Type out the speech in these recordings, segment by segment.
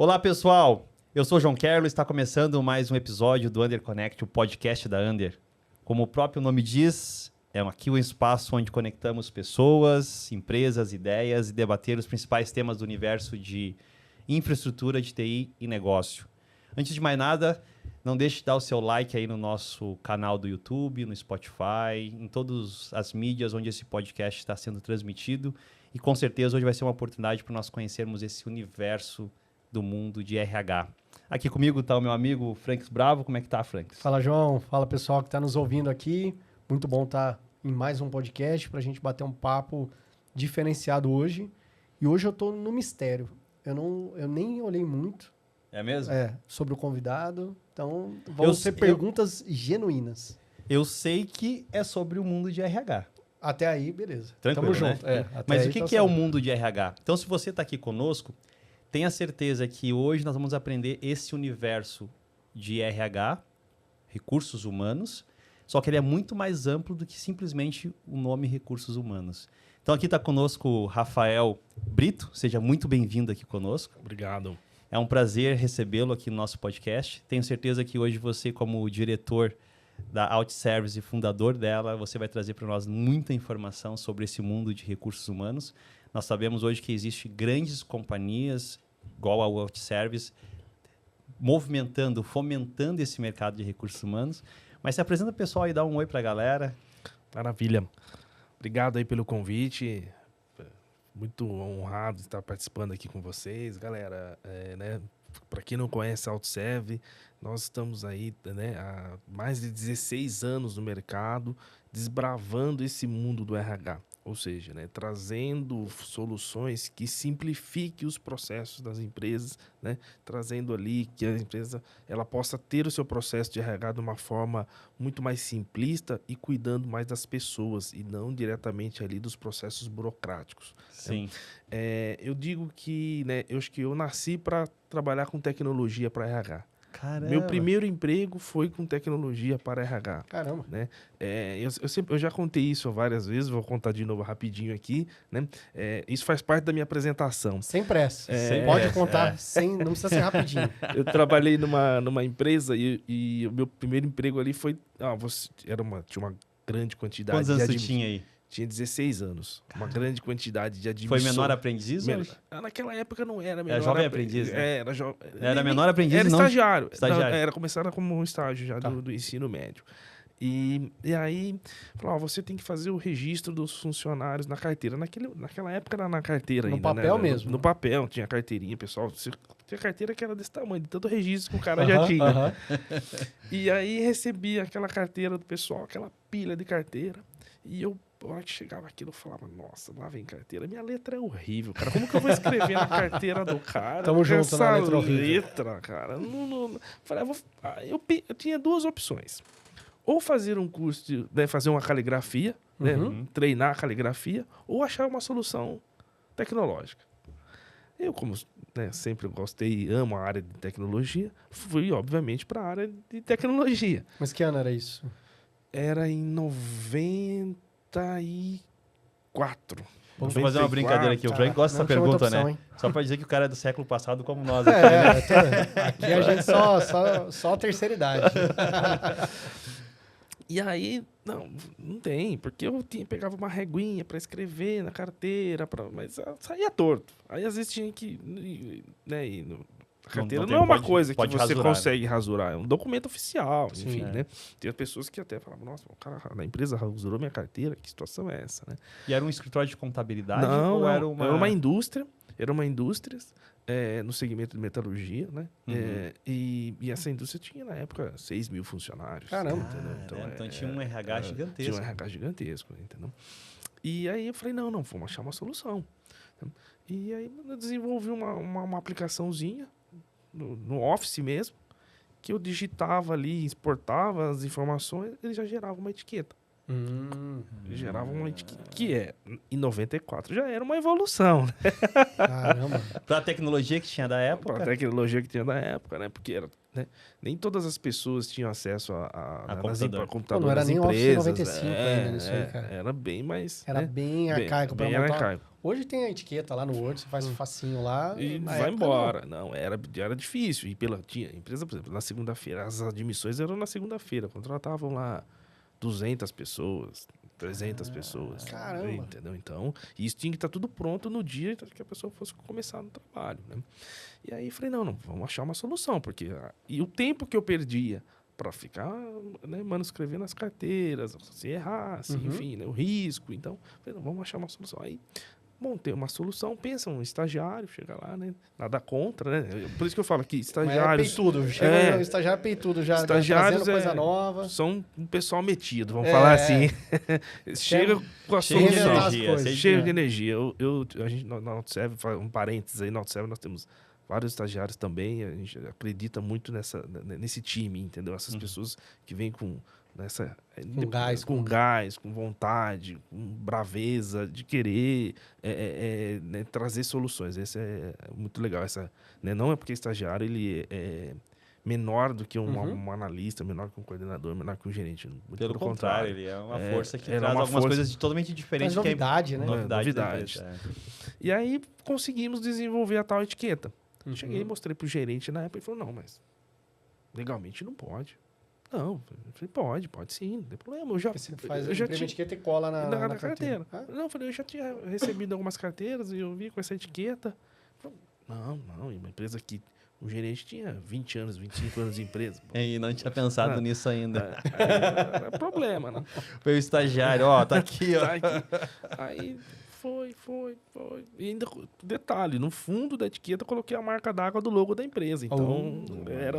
Olá, pessoal! Eu sou o João Kerlo e está começando mais um episódio do Under Connect, o podcast da Under. Como o próprio nome diz, aqui um espaço onde conectamos pessoas, empresas, ideias e debater os principais temas do universo de infraestrutura de TI e negócio. Antes de mais nada, não deixe de dar o seu like aí no nosso canal do YouTube, no Spotify, em todas as mídias onde esse podcast está sendo transmitido. E com certeza hoje vai ser uma oportunidade para nós conhecermos esse universo do mundo de RH. Aqui comigo está o meu amigo Franks Bravo. Como é que tá, Franks? Fala, João. Fala, pessoal que está nos ouvindo aqui. Muito bom estar em mais um podcast para a gente bater um papo diferenciado hoje. E hoje eu estou no mistério. Eu nem olhei muito. É mesmo? Sobre o convidado. Então, vão ser perguntas genuínas. Eu sei que é sobre o mundo de RH. Até aí, beleza. Tranquilo, Tamo junto. né? Mas o que é o mundo de RH? Então, se você está aqui conosco, tenha certeza que hoje nós vamos aprender esse universo de RH, recursos humanos, só que ele é muito mais amplo do que simplesmente o nome recursos humanos. Então aqui está conosco o Rafael Brito, seja muito bem-vindo aqui conosco. Obrigado. É um prazer recebê-lo aqui no nosso podcast. Tenho certeza que hoje você, como diretor da OutService e fundador dela, você vai trazer para nós muita informação sobre esse mundo de recursos humanos. Nós sabemos hoje que existem grandes companhias, igual a OutService, movimentando, fomentando esse mercado de recursos humanos. Mas se apresenta, pessoal, e dá um oi para a galera. Maravilha. Obrigado aí pelo convite. Muito honrado de estar participando aqui com vocês. Galera, para quem não conhece a OutService, nós estamos aí há mais de 16 anos no mercado, desbravando esse mundo do RH. Ou seja, trazendo soluções que simplifiquem os processos das empresas, trazendo ali que a empresa ela possa ter o seu processo de RH de uma forma muito mais simplista e cuidando mais das pessoas e não diretamente ali dos processos burocráticos. Sim. Eu digo que, eu acho que eu nasci para trabalhar com tecnologia para RH. Caramba. Meu primeiro emprego foi com tecnologia para RH. Caramba. Eu já contei isso várias vezes, vou contar de novo rapidinho aqui. Isso faz parte da minha apresentação. Sem pressa. Pode contar, não precisa ser rapidinho. Eu trabalhei numa empresa e o meu primeiro emprego ali foi... tinha uma grande quantidade... Quantos anos você tinha aí? Tinha 16 anos. Uma grande quantidade de admissão. Foi menor aprendiz? Naquela época não era menor. Era jovem aprendiz, né? Era menor aprendiz, era não? Estagiário. Estagiário. Era começar como um estágio já do ensino médio. E aí, falou, você tem que fazer o registro dos funcionários na carteira. Naquela época era na carteira ainda. No papel mesmo. No papel, tinha carteirinha, pessoal. Tinha carteira que era desse tamanho, de tanto registro que o cara já tinha. E aí recebi aquela carteira do pessoal, aquela pilha de carteira. E eu, na hora que chegava aquilo, eu falava, nossa, lá vem carteira. Minha letra é horrível, cara. Como que eu vou escrever na carteira do cara? Tamo junto essa na letra horrível. Cara. Falei, eu tinha duas opções. Ou fazer um curso, fazer uma caligrafia, treinar a caligrafia, ou achar uma solução tecnológica. Eu, como sempre gostei e amo a área de tecnologia, fui, obviamente, para a área de tecnologia. Mas que ano era isso? Era em 94. Vamos fazer uma brincadeira aqui. O Frank gosta dessa pergunta, opção, né? Hein? Só para dizer que o cara é do século passado como nós. Aqui a gente só a terceira idade. E aí, não tem, porque eu pegava uma reguinha para escrever na carteira, mas saía torto. Aí às vezes tinha que... A carteira não é uma coisa que você consegue rasurar, é um documento oficial, Sim, enfim, né? Tem pessoas que até falavam, nossa, o cara da empresa rasurou minha carteira, que situação é essa, né? E era um escritório de contabilidade? Não, ou era uma indústria, no segmento de metalurgia, né? E essa indústria tinha, na época, 6 mil funcionários. Caramba. Então tinha um RH gigantesco. Tinha um RH gigantesco, entendeu? E aí eu falei, não, vamos achar uma solução. E aí eu desenvolvi uma aplicaçãozinha, no Office mesmo, que eu digitava ali, exportava as informações, ele já gerava uma etiqueta. Gerava uma etiqueta que em 94 já era uma evolução, né? Caramba. Pra tecnologia que tinha da época. Para a tecnologia que tinha na época, né? Porque era, né? Nem todas as pessoas tinham acesso A computador. computador. Não era das nem Office empresas. 95 ainda nisso aí, cara. Era bem mais... Era né? bem arcaico pra bem montar. arcaico. Hoje tem a etiqueta lá no Word, você faz um facinho lá. E na vai época, embora. Não, era difícil. E tinha empresa, por exemplo, na segunda-feira, as admissões eram na segunda-feira. Contratavam lá 200 pessoas, 300 pessoas. Caramba. Entendeu? Então, isso tinha que estar tudo pronto no dia que a pessoa fosse começar no trabalho, né? E aí falei, não, vamos achar uma solução, porque... E o tempo que eu perdia para ficar, né, manuscrevendo as carteiras, se errasse, enfim, né, o risco. Então, falei, não, vamos achar uma solução. Aí, montei uma solução, pensa, um estagiário, chega lá, né? Nada contra, né? Por isso que eu falo que Mas estagiários... é peitudo. Chega no estagiário peitudo já Estagiários trazendo coisa nova. são um pessoal metido, vamos falar assim. Chega com a Cheio de solução. energia, Cheio de energia. A gente, na AutoServe, um parênteses aí, na AutoServe nós temos vários estagiários também, a gente acredita muito nesse time, entendeu? Essas pessoas que vêm com gás, com vontade, com braveza de querer né, trazer soluções. Esse é muito legal. Né, não é porque estagiário ele é menor do que um analista, menor que um coordenador, menor que um gerente. Muito pelo contrário, ele é uma força que traz uma algumas força... coisas totalmente diferentes. Traz novidade, né? Novidade. E aí conseguimos desenvolver a tal etiqueta. Cheguei e mostrei pro gerente na época e falou, não, mas legalmente não pode. Não, eu falei, pode sim, não tem problema. Você faz a etiqueta e cola na carteira. Não, eu falei, eu já tinha recebido algumas carteiras e eu vi com essa etiqueta. Falei, não, e uma empresa que o gerente tinha 20 anos, 25 anos de empresa. E não tinha pensado nisso ainda. É problema, né? Foi o estagiário, ó, tá aqui, ó. Tá aqui. Aí foi. E ainda, detalhe, no fundo da etiqueta eu coloquei a marca d'água do logo da empresa. Então, era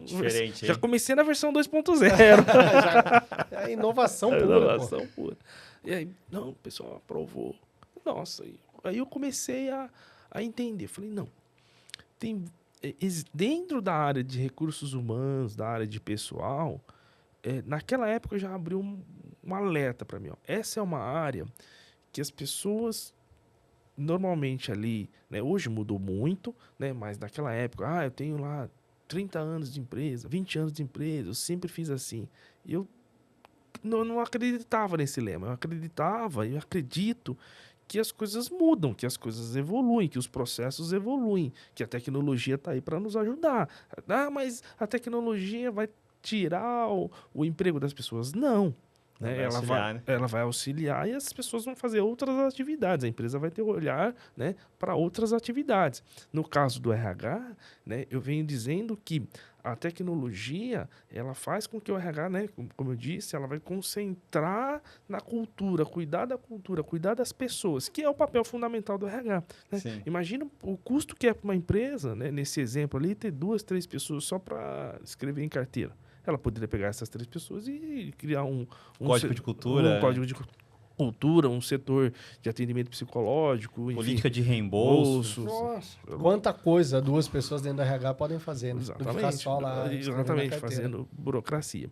diferente. Já comecei na versão 2.0. É inovação pura. Inovação pura. E aí, não, o pessoal aprovou. Nossa, aí eu comecei a entender. Falei, não, dentro da área de recursos humanos, da área de pessoal, naquela época eu já abri um alerta para mim. Ó. Essa é uma área que as pessoas normalmente ali, né, hoje mudou muito, né, mas naquela época, eu tenho lá 30 anos de empresa, 20 anos de empresa, eu sempre fiz assim. E eu não acreditava nesse lema, eu acredito que as coisas mudam, que as coisas evoluem, que os processos evoluem, que a tecnologia está aí para nos ajudar. Mas a tecnologia vai tirar o emprego das pessoas? Não. Né? Ela vai auxiliar e as pessoas vão fazer outras atividades. A empresa vai ter olhar, né, para outras atividades. No caso do RH, né, eu venho dizendo que a tecnologia ela faz com que o RH, né, como eu disse, ela vai concentrar na cultura, cuidar da cultura, cuidar das pessoas, que é o papel fundamental do RH. Né? Imagina o custo que é para uma empresa, né, nesse exemplo ali, ter 2, 3 pessoas só para escrever em carteira. Ela poderia pegar essas 3 pessoas e criar um código de cultura. Um código de cultura, um setor de atendimento psicológico. Política de reembolso. Nossa, quanta coisa 2 pessoas dentro do RH podem fazer, né? Exatamente. Do que ficar só lá. Exatamente, fazendo burocracia.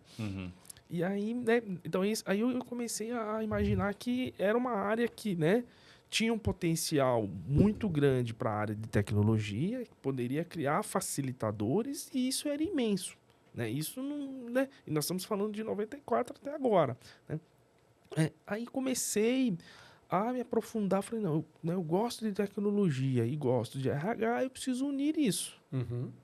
E aí, né, então aí eu comecei a imaginar que era uma área que, né, tinha um potencial muito grande para a área de tecnologia, que poderia criar facilitadores, e isso era imenso. Né? Isso não, né? E nós estamos falando de 94 até agora. Né? Aí comecei a me aprofundar. Falei, não, eu gosto de tecnologia e gosto de RH, eu preciso unir isso.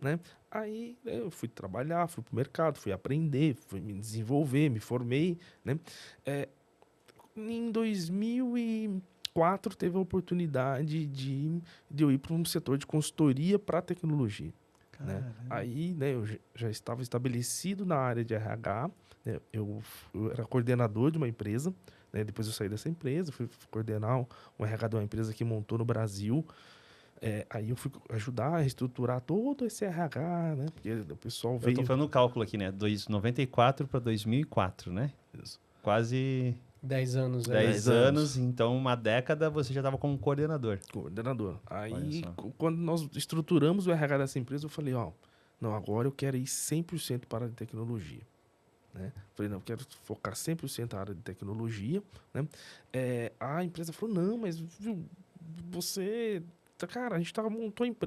Né? Aí eu fui trabalhar, fui para o mercado, fui aprender, fui me desenvolver, me formei. Né? Em 2004 teve a oportunidade de eu ir para um setor de consultoria para tecnologia. Né? Aí, né, eu já estava estabelecido na área de RH, né? Eu era coordenador de uma empresa, né? Depois eu saí dessa empresa, fui coordenar um RH de uma empresa que montou no Brasil. Aí eu fui ajudar a reestruturar todo esse RH, né? Porque o pessoal veio... Eu estou fazendo um cálculo aqui, né? 94 para 2004, né? Isso. Quase... 10 anos. 10 anos, então uma década você já estava como coordenador. Aí, quando nós estruturamos o RH dessa empresa, eu falei, não, agora eu quero ir 100% para a tecnologia. né? Falei, não, eu quero focar 100% na área de tecnologia, né? A empresa falou, não, mas viu, você... Cara, a gente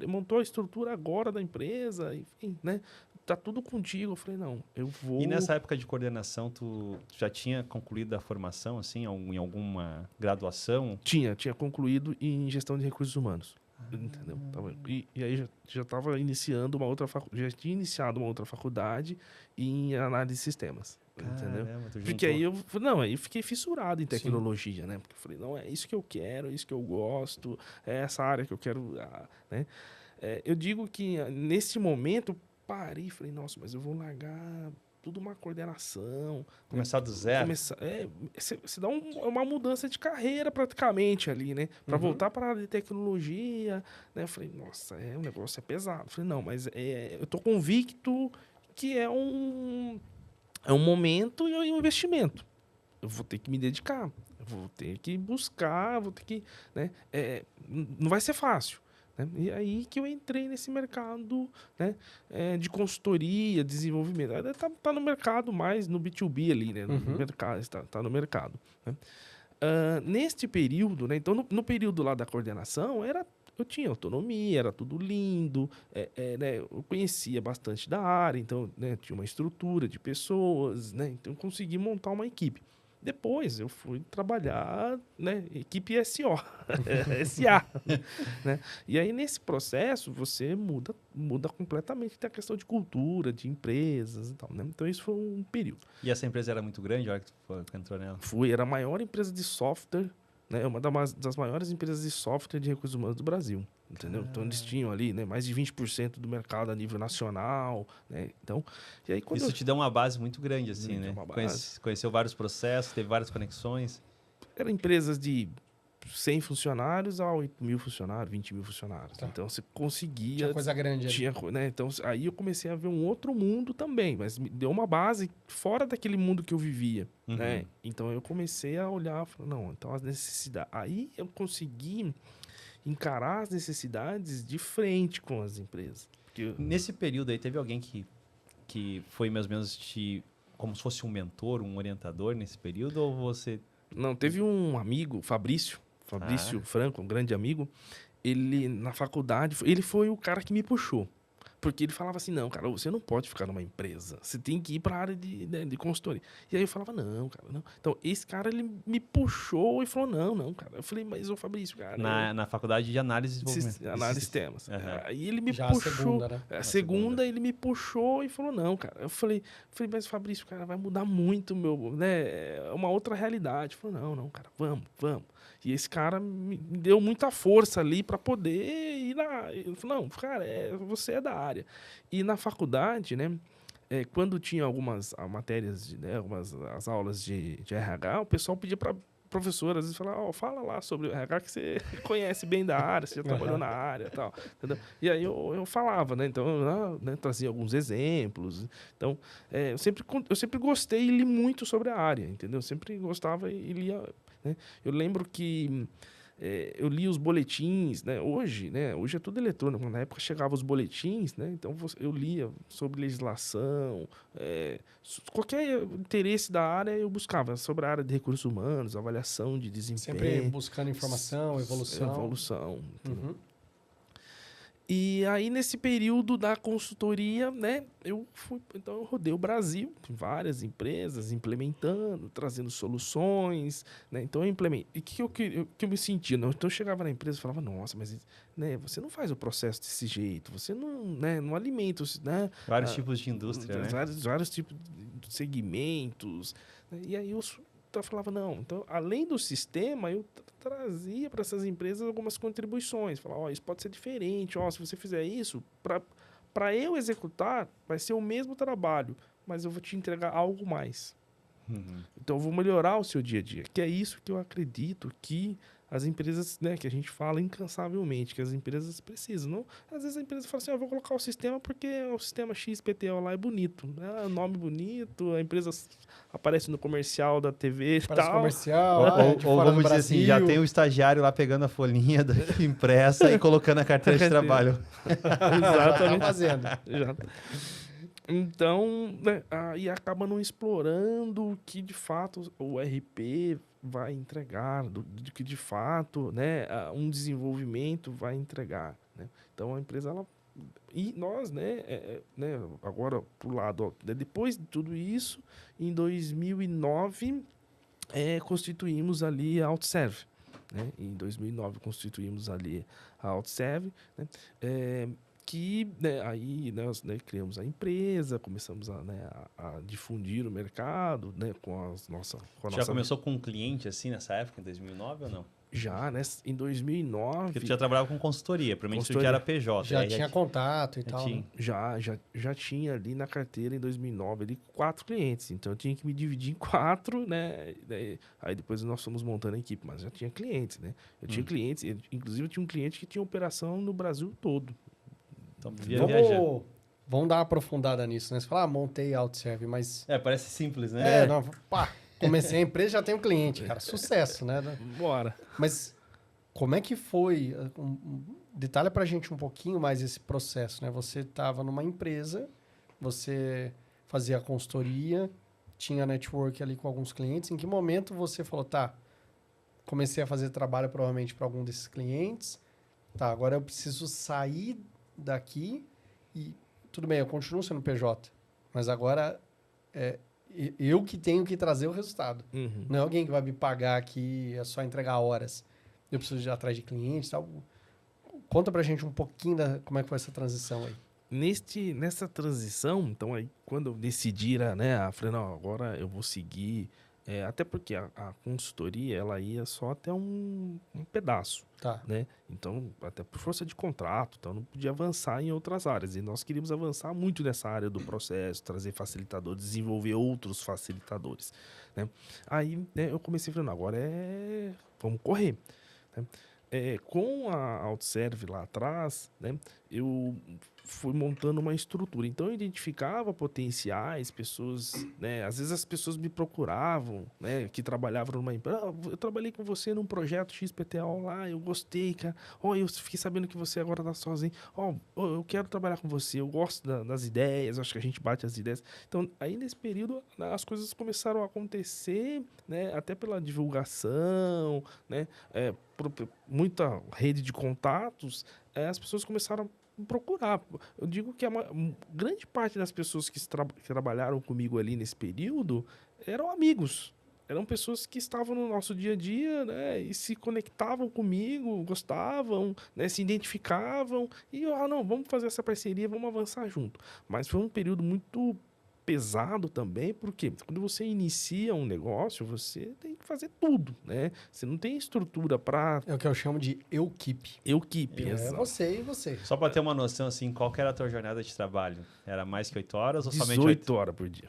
montou a estrutura agora da empresa, enfim, né? Tá tudo contigo. Eu falei, não, eu vou... E nessa época de coordenação, tu já tinha concluído a formação, assim, em alguma graduação? Tinha concluído em gestão de recursos humanos. Entendeu? E aí já estava iniciando já tinha iniciado uma outra faculdade em análise de sistemas. Entendeu? Caramba, tu Porque juntou. aí eu fiquei fissurado em tecnologia, né? Porque eu falei, não, é isso que eu quero, é isso que eu gosto, é essa área que eu quero, né? Eu digo que nesse momento eu parei e falei, nossa, mas eu vou largar tudo uma coordenação. Começar do zero. Você dá uma mudança de carreira praticamente ali, né? Para voltar para a área de tecnologia, né? Eu falei, nossa, o negócio é pesado. Eu falei, não, mas eu tô convicto que é um momento e um investimento. Eu vou ter que me dedicar, eu vou ter que buscar, vou ter que, né? Não vai ser fácil. Né? E aí que eu entrei nesse mercado, né, de consultoria, desenvolvimento. Tá no mercado mais, no B2B ali, né? No mercado, tá no mercado. Né? Neste período, né, então no período lá da coordenação, eu tinha autonomia, era tudo lindo, né, eu conhecia bastante da área, então, né, tinha uma estrutura de pessoas, né, então eu consegui montar uma equipe. Depois eu fui trabalhar, né, equipe SO, SA, né? E aí nesse processo você muda completamente a questão de cultura, de empresas e tal, né? Então isso foi um período. E essa empresa era muito grande, a hora que tu entrou nela? Era a maior empresa de software, né? Uma das maiores empresas de software de recursos humanos do Brasil, entendeu? Então eles tinham ali, né, mais de 20% do mercado a nível nacional, né? Então, e aí quando Isso te deu uma base muito grande, assim, Muito, né? uma base. Conheceu vários processos, teve várias conexões. eram empresas de 100 funcionários a 8 mil funcionários, 20 mil funcionários. Tá. Então, você conseguia... Tinha coisa grande ali. Né? Então, aí eu comecei a ver um outro mundo também, mas me deu uma base fora daquele mundo que eu vivia, né? Então, eu comecei a olhar, falei, não, então as necessidades... Aí eu consegui encarar as necessidades de frente com as empresas. Nesse período aí, teve alguém que foi mais ou menos como se fosse um mentor, um orientador nesse período, ou você... Não, teve um amigo, Fabrício Franco, um grande amigo, ele na faculdade, ele foi o cara que me puxou. Porque ele falava assim, não, cara, você não pode ficar numa empresa, você tem que ir para a área de consultoria. E aí eu falava, não, cara, não. Então, esse cara, ele me puxou e falou, não, cara. Eu falei, mas ô Fabrício, cara... Na faculdade de análise de desenvolvimento. Análise de sistemas. Aí ele me Já puxou... a segunda, né? A segunda, ele me puxou e falou, não, cara. Eu falei, mas Fabrício, cara, vai mudar muito, né? É uma outra realidade. Ele falou, não, cara, vamos. E esse cara me deu muita força ali para poder ir lá. Ele falou, não, cara, você é da área. E na faculdade, né, quando tinha algumas matérias, as aulas de RH, o pessoal pedia para professora, às vezes, falar, fala lá sobre o RH que você conhece bem da área, você já trabalhou na área e tal. Entendeu? E aí eu falava, né? Então, eu trazia alguns exemplos. Então, eu sempre gostei e li muito sobre a área, entendeu? Eu sempre gostava e lia... Né? Eu lembro que eu li os boletins, né? Hoje é tudo eletrônico. Na época chegavam os boletins, né? Então eu lia sobre legislação, qualquer interesse da área eu buscava sobre a área de recursos humanos, avaliação de desempenho. Sempre buscando informação, evolução. E aí, nesse período da consultoria, né, eu rodei o Brasil, várias empresas implementando, trazendo soluções, né, então eu implementei. E o que eu me sentia? Então eu chegava na empresa e falava, nossa, mas né, você não faz o processo desse jeito, você não alimenta, né? Vários tipos de indústria, né? Vários tipos de segmentos. Né, e aí eu falava, não, então, além do sistema, eu trazia para essas empresas algumas contribuições. Falava, isso pode ser diferente, se você fizer isso, para eu executar, vai ser o mesmo trabalho, mas eu vou te entregar algo mais. Então, eu vou melhorar o seu dia a dia, que é isso que eu acredito que as empresas, né, que a gente fala incansavelmente, que as empresas precisam. Não, às vezes a empresa fala assim, eu vou colocar o sistema porque o sistema XPTO lá é bonito, né? Nome bonito, a empresa aparece no comercial da TV e tal. Comercial, ou vamos dizer assim, já tem o estagiário lá pegando a folhinha impressa e colocando a carteira de trabalho. Exatamente. Tá fazendo. Então, né, aí acaba não explorando o que de fato o RP vai entregar, do que de fato, né, um desenvolvimento vai entregar, né? Então a empresa ela e nós, né, agora pro lado, ó, depois de tudo isso, em 2009 constituímos ali a Outserve, né? Em 2009 constituímos ali a Outserve, né? Que, né, aí nós, né, criamos a empresa, começamos a difundir o mercado, né, com a Já nossa... começou com um cliente assim nessa época, em 2009 ou não? Já, né, em 2009... Porque tu já trabalhava com consultoria, provavelmente tu já Consultoria. era PJ. Já aí tinha contato e já tal. tinha. Né? Já tinha ali na carteira em 2009 ali 4 clientes, então eu tinha que me dividir em 4, né? Aí depois nós fomos montando a equipe, mas já tinha clientes, né? Eu tinha clientes, inclusive eu tinha um cliente que tinha operação no Brasil todo. Então, via viajando. Vamos dar uma aprofundada nisso, né? Você fala, montei a Outserve, mas... Parece simples, né? não, pá, comecei a empresa, já tem um cliente, cara. Sucesso, né? Bora. Mas como é que foi? Detalha pra gente um pouquinho mais esse processo, né? Você estava numa empresa, você fazia a consultoria, tinha network ali com alguns clientes. Em que momento você falou, tá, comecei a fazer trabalho provavelmente para algum desses clientes, tá, agora eu preciso sair daqui e tudo bem, eu continuo sendo PJ, mas agora eu que tenho que trazer o resultado. Uhum. Não é alguém que vai me pagar aqui, é só entregar horas. Eu preciso ir atrás de clientes e tal. Conta pra gente um pouquinho como é que foi essa transição aí. Nessa transição, então aí quando eu decidi, né, falei, não, agora eu vou seguir, até porque a consultoria, ela ia só até um pedaço, Tá. né? Então, até por força de contrato, então não podia avançar em outras áreas. E nós queríamos avançar muito nessa área do processo, trazer facilitadores, desenvolver outros facilitadores, né? Aí, né, eu comecei falando, agora vamos correr, né? Com a Outserve lá atrás, né, eu fui montando uma estrutura. Então, eu identificava potenciais, pessoas, né, às vezes as pessoas me procuravam, né, que trabalhavam numa empresa. Eu trabalhei com você num projeto XPTO lá, eu gostei, cara. Eu fiquei sabendo que você agora tá sozinho. Eu quero trabalhar com você, eu gosto das ideias, acho que a gente bate as ideias. Então, aí nesse período, as coisas começaram a acontecer, né, até pela divulgação, né, por muita rede de contatos, as pessoas começaram a procurar. Eu digo que grande parte das pessoas que trabalharam comigo ali nesse período eram amigos. Eram pessoas que estavam no nosso dia a dia, né, e se conectavam comigo, gostavam, né, se identificavam. E, não, vamos fazer essa parceria, vamos avançar junto. Mas foi um período muito pesado também, porque quando você inicia um negócio, você tem que fazer tudo, né? Você não tem estrutura para... É o que eu chamo de equipe. Equipe, É exato. você e você. Só para ter uma noção, assim, qual que era a tua jornada de trabalho? Era mais que 8 horas ou somente 18 horas por dia.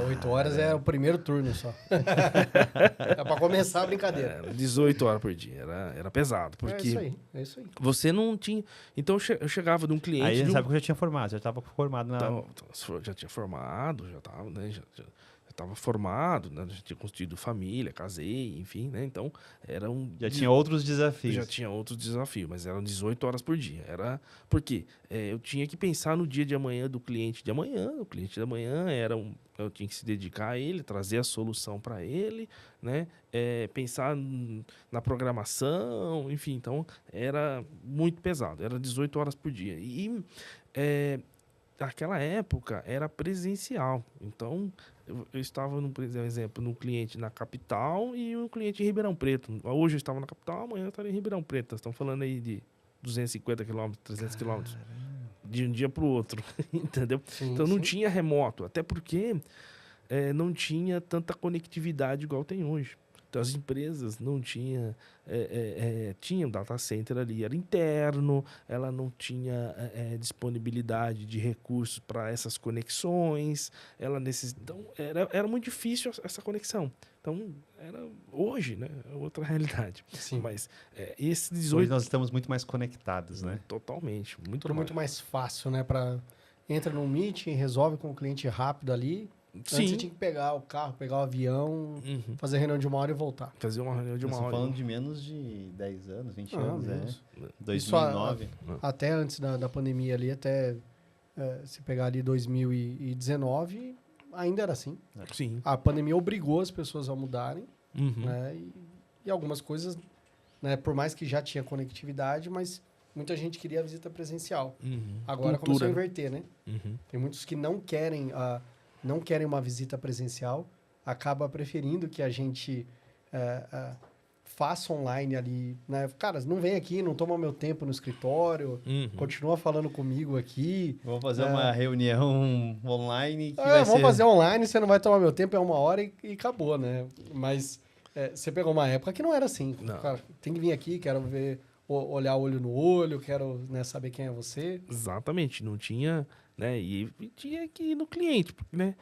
8 horas é o primeiro turno só. É para começar a brincadeira. 18 horas por dia. Era pesado, porque... É isso aí. Você não tinha... Então, eu chegava de um cliente... Aí, sabe que eu já tinha formado, já estava formado na... Então, já tinha formado, já estava, né? Já estava formado, né? Já tinha constituído família, casei, enfim, né? Então, era um... Já tinha outros desafios. Já tinha outros desafios, mas eram 18 horas por dia. Era... Por quê? Eu tinha que pensar no dia de amanhã do cliente de amanhã. O cliente de amanhã eu tinha que se dedicar a ele, trazer a solução para ele, né? Pensar na programação, enfim. Então, era muito pesado. Era 18 horas por dia. E... naquela época era presencial, então eu estava, por exemplo, num cliente na capital e um cliente em Ribeirão Preto. Hoje eu estava na capital, amanhã eu estaria em Ribeirão Preto. Estão falando aí de 250 quilômetros, 300 quilômetros, de um dia para o outro, entendeu? Sim, então não sim. tinha remoto, até porque não tinha tanta conectividade igual tem hoje. Então, as empresas não tinham data center ali, era interno, ela não tinha disponibilidade de recursos para essas conexões, então, era muito difícil essa conexão. Então, hoje, né, é outra realidade. Sim. Mas esses 18... Hoje nós estamos muito mais conectados, né? Totalmente. Tudo muito mais fácil, né? Entra num meeting, resolve com o cliente rápido ali. Sim. Antes você tinha que pegar o carro, pegar o avião, fazer reunião de 1 hora e voltar. Fazer uma reunião de Nós 1 estamos hora. falando de menos de 10 anos, 20 anos, menos. 2009. Até antes da pandemia ali, até se pegar ali 2019, ainda era assim. Sim. A pandemia obrigou as pessoas a mudarem, Uhum. né? E algumas coisas, né? Por mais que já tinha conectividade, mas muita gente queria a visita presencial. Uhum. Agora começou a inverter, né? Uhum. Tem muitos que não querem uma visita presencial, acaba preferindo que a gente faça online ali, né? Cara, não vem aqui, não toma meu tempo no escritório, Uhum. continua falando comigo aqui. Vamos fazer uma reunião online que vai Vamos ser... fazer online, você não vai tomar meu tempo, é 1 hora e acabou, né? Mas você pegou uma época que não era assim. Não. Cara, tem que vir aqui, quero ver, olhar olho no olho, quero, né, saber quem é você. Exatamente, não tinha, né? E tinha que ir no cliente, né?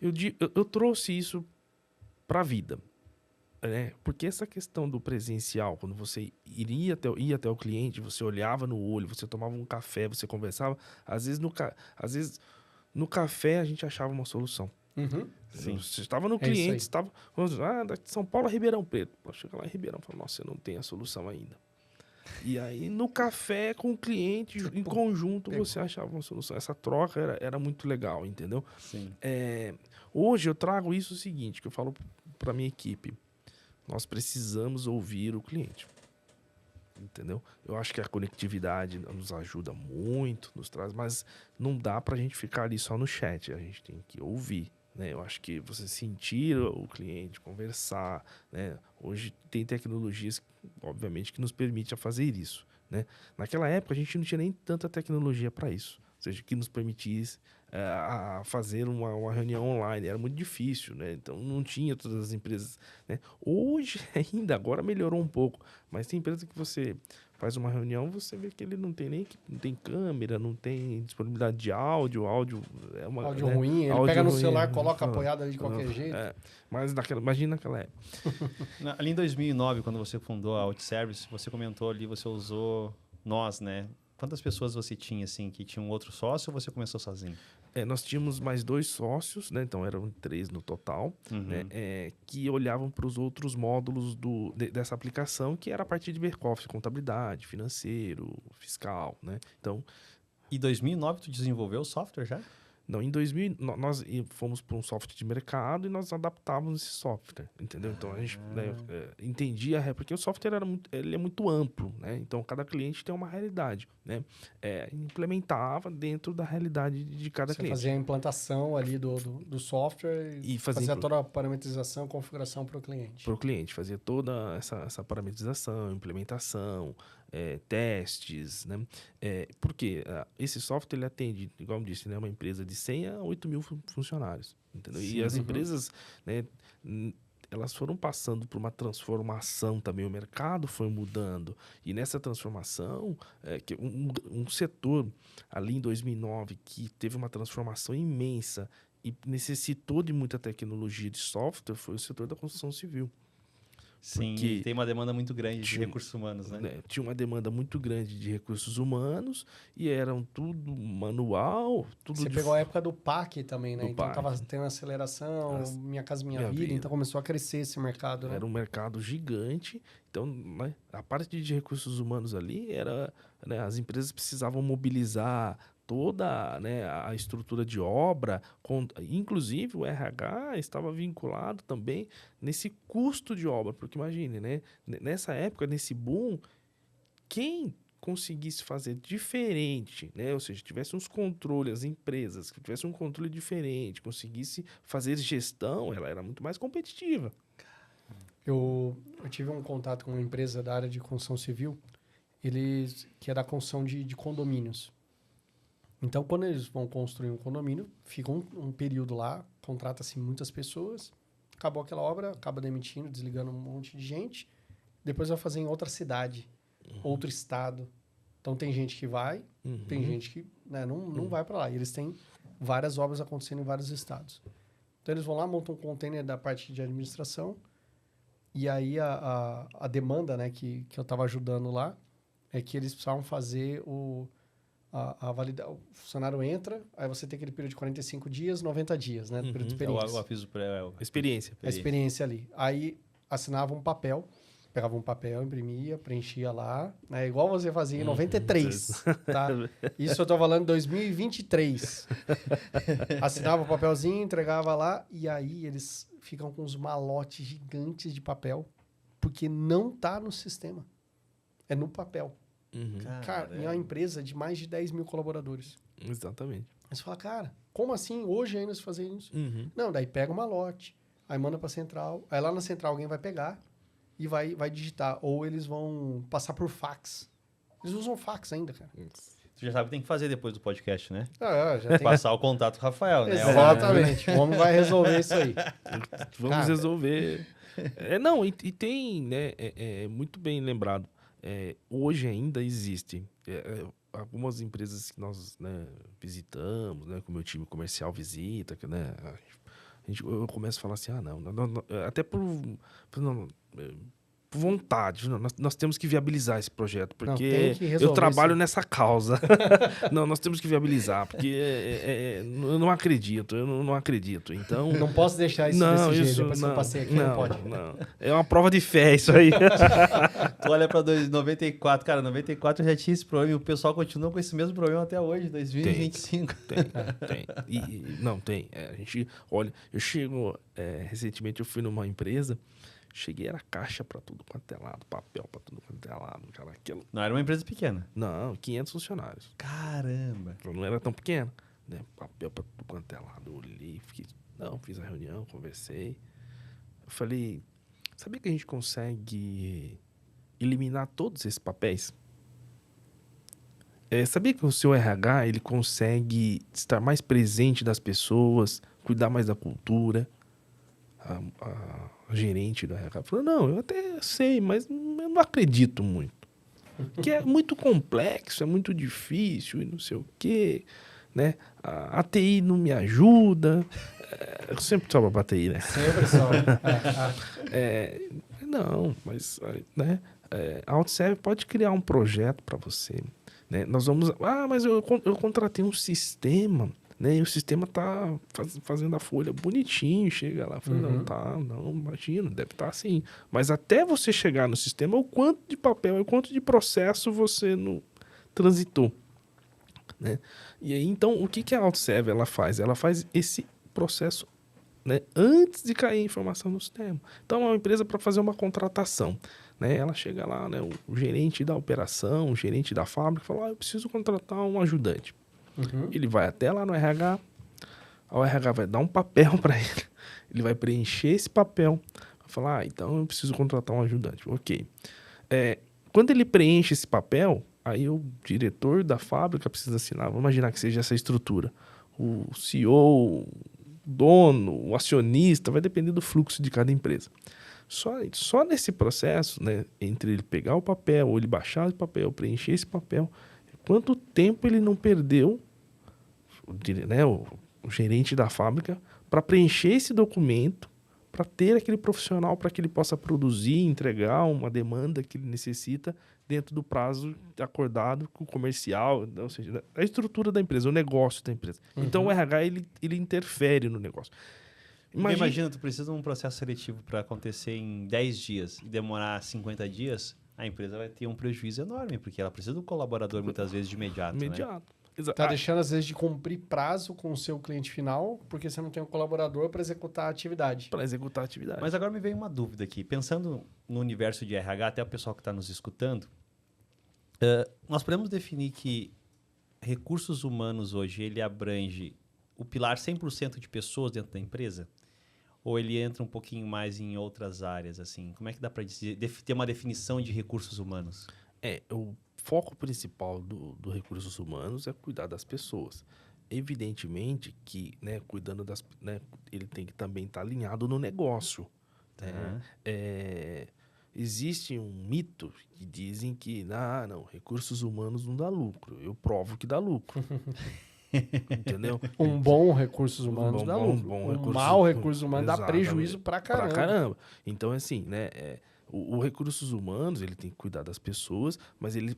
Eu trouxe isso para a vida, né? Porque essa questão do presencial, quando você ia até o cliente, você olhava no olho, você tomava um café, você conversava, às vezes no café a gente achava uma solução. Uhum. Sim. Você estava no É isso aí. cliente, estava de São Paulo a Ribeirão Preto. Chega lá em Ribeirão, fala, nossa, eu não tenho a solução ainda. E aí, no café com o cliente, em conjunto, você achava uma solução. Essa troca era muito legal, entendeu? Sim. Hoje eu trago isso o seguinte, que eu falo para minha equipe. Nós precisamos ouvir o cliente. Entendeu? Eu acho que a conectividade nos ajuda muito, nos traz, mas não dá pra gente ficar ali só no chat. A gente tem que ouvir. Né? Eu acho que você sentir o cliente, conversar, né? Hoje tem tecnologias, obviamente, que nos permitem fazer isso, né? Naquela época, a gente não tinha nem tanta tecnologia para isso. Ou seja, que nos permitisse a fazer uma reunião online. Era muito difícil, né? Então, não tinha todas as empresas, né? Hoje, ainda, agora melhorou um pouco. Mas tem empresa que você faz uma reunião, você vê que ele não tem câmera, não tem disponibilidade de áudio é uma... Áudio né? ruim, ele Áudio pega no ruim, celular, coloca apoiado ali de qualquer jeito. Mas imagina naquela época. Ali em 2009, quando você fundou a OutService, você comentou ali, você usou nós, né? Quantas pessoas você tinha, assim, que tinha um outro sócio ou você começou sozinho? Nós tínhamos mais 2 sócios, né? Então eram 3 no total, né? Que olhavam para os outros módulos dessa aplicação, que era a parte de back-office, contabilidade, financeiro, fiscal, né? Então, em 2009 tu desenvolveu o software já? não, em 2000 nós fomos para um software de mercado e nós adaptávamos esse software, entendeu? Então a gente entendia, porque o software ele é muito amplo, né? Então cada cliente tem uma realidade, né? Implementava dentro da realidade de cada Você cliente. fazia a implantação ali do software e fazia toda a parametrização, configuração para o cliente. Para o cliente, fazia toda essa parametrização, implementação, testes, né? Porque esse software ele atende, igual eu disse, né, uma empresa de 100 a 8 mil funcionários, entendeu? Sim, e as empresas, né, elas foram passando por uma transformação também, o mercado foi mudando. E nessa transformação, que um setor ali em 2009 que teve uma transformação imensa e necessitou de muita tecnologia de software foi o setor da construção civil. Sim, Porque tem uma demanda muito grande de recursos humanos, né? Tinha uma demanda muito grande de recursos humanos e eram tudo manual, tudo Você pegou a época do PAC também, né? Do Então PAC. tava tendo aceleração, Minha Casa Minha Vida, então começou a crescer esse mercado, né? Era um mercado gigante. Então, né, a parte de recursos humanos ali era, né, as empresas precisavam mobilizar toda, né, a estrutura de obra, inclusive o RH estava vinculado também nesse custo de obra, porque imagine, né, nessa época, nesse boom, quem conseguisse fazer diferente, né, ou seja, tivesse uns controles, as empresas que tivessem um controle diferente, conseguisse fazer gestão, ela era muito mais competitiva. Eu tive um contato com uma empresa da área de construção civil, que é da construção de condomínios. Então, quando eles vão construir um condomínio, fica um período lá, contrata-se muitas pessoas, acabou aquela obra, acaba demitindo, desligando um monte de gente, depois vai fazer em outra cidade, outro estado. Então, tem gente que vai, tem gente que, né, não vai para lá. E eles têm várias obras acontecendo em vários estados. Então, eles vão lá, montam um container da parte de administração, e aí a demanda, né, que eu estava ajudando lá é que eles precisavam fazer o funcionário entra, aí você tem aquele período de 45 dias, 90 dias, né? Período de experiência. Experiência. A experiência ali. Aí assinava um papel Pegava um papel, imprimia, preenchia lá, né? Igual você fazia em 93, tá? Isso eu tô falando em 2023. Assinava o papelzinho, entregava lá, e aí eles ficam com uns malotes gigantes de papel, porque não tá no sistema. É no papel. Uhum. Cara, em uma empresa de mais de 10 mil colaboradores. Exatamente. Aí você fala, cara, como assim hoje ainda se fazer isso? Uhum. Não, daí pega uma lote, aí manda pra central, aí lá na central alguém vai pegar e vai digitar. Ou eles vão passar por fax. Eles usam fax ainda, cara. Tu já sabe o que tem que fazer depois do podcast, né? Já tem... Passar o contato com o Rafael, né? Exatamente. O homem vai resolver isso aí. Vamos Cara, resolver. Não, e tem, né? Muito bem lembrado. Hoje ainda existe algumas empresas que nós, né, visitamos, né? Que o meu time comercial visita, que, né? Eu começo a falar assim, não, até por vontade, nós temos que viabilizar esse projeto, porque eu trabalho nessa causa. Não, nós temos que viabilizar, porque eu não acredito, então... Não posso deixar isso desse jeito, depois que eu passei aqui, não pode. Não. É uma prova de fé isso aí. Tu olha pra 94, cara, 94 eu já tinha esse problema e o pessoal continua com esse mesmo problema até hoje, 2025. Tem. Tem. A gente, olha, eu chego, recentemente eu fui numa empresa, cheguei, era caixa pra tudo quanto é lado, papel pra tudo quanto é lado, cara, aquilo. Não era uma empresa pequena. Não, 500 funcionários. Caramba. Não era tão pequena, né? Papel pra tudo quanto é lado, eu olhei, fiz a reunião, conversei. Eu falei, sabia que a gente consegue eliminar todos esses papéis? Sabia que o seu RH, ele consegue estar mais presente das pessoas, cuidar mais da cultura? A gerente do RH falou, não, eu até sei, mas eu não acredito muito. Porque é muito complexo, é muito difícil e não sei o quê, né? A TI não me ajuda. Eu sempre sobro pra TI, né? Sempre sobra. Não, mas, né? A Outserve pode criar um projeto para você, né? Nós vamos... mas eu contratei um sistema, né? E o sistema tá fazendo a folha bonitinho, chega lá, fala, não, imagina, deve estar assim. Mas até você chegar no sistema, o quanto de papel, o quanto de processo você não transitou, né? E aí, então, o que a Outserve ela faz? Ela faz esse processo, né, antes de cair a informação no sistema. Então, é uma empresa para fazer uma contratação, né? Ela chega lá, né, o gerente da operação, o gerente da fábrica, fala, eu preciso contratar um ajudante. Ele vai até lá no RH, o RH vai dar um papel para ele vai preencher esse papel, vai falar, então eu preciso contratar um ajudante. Ok. Quando ele preenche esse papel, aí o diretor da fábrica precisa assinar. Vamos imaginar que seja essa estrutura. O CEO, o dono, o acionista, vai depender do fluxo de cada empresa. Só nesse processo, né, entre ele pegar o papel, ou ele baixar o papel, preencher esse papel, quanto tempo ele não perdeu, né, o gerente da fábrica, para preencher esse documento, para ter aquele profissional para que ele possa produzir, entregar uma demanda que ele necessita dentro do prazo acordado com o comercial, ou seja, a estrutura da empresa, o negócio da empresa. Então o RH ele interfere no negócio. Imagina, tu precisa de um processo seletivo para acontecer em 10 dias e demorar 50 dias, a empresa vai ter um prejuízo enorme, porque ela precisa do colaborador muitas vezes de imediato. Né? Tá deixando, às vezes, de cumprir prazo com o seu cliente final, porque você não tem um colaborador para executar a atividade. Mas agora me veio uma dúvida aqui. Pensando no universo de RH, até o pessoal que está nos escutando, nós podemos definir que recursos humanos hoje, ele abrange o pilar 100% de pessoas dentro da empresa? Ou ele entra um pouquinho mais em outras áreas? Assim? Como é que dá para ter uma definição de recursos humanos? O foco principal do recursos humanos é cuidar das pessoas. Evidentemente que, né, cuidando das... Né, ele tem que também estar alinhado no negócio. Né? Existe um mito que dizem que não, recursos humanos não dá lucro. Eu provo que dá lucro. Entendeu? Um bom recursos humanos dá lucro. Um mau recursos humanos dá prejuízo pra caramba. Então, assim, né? O recursos humanos, ele tem que cuidar das pessoas, mas ele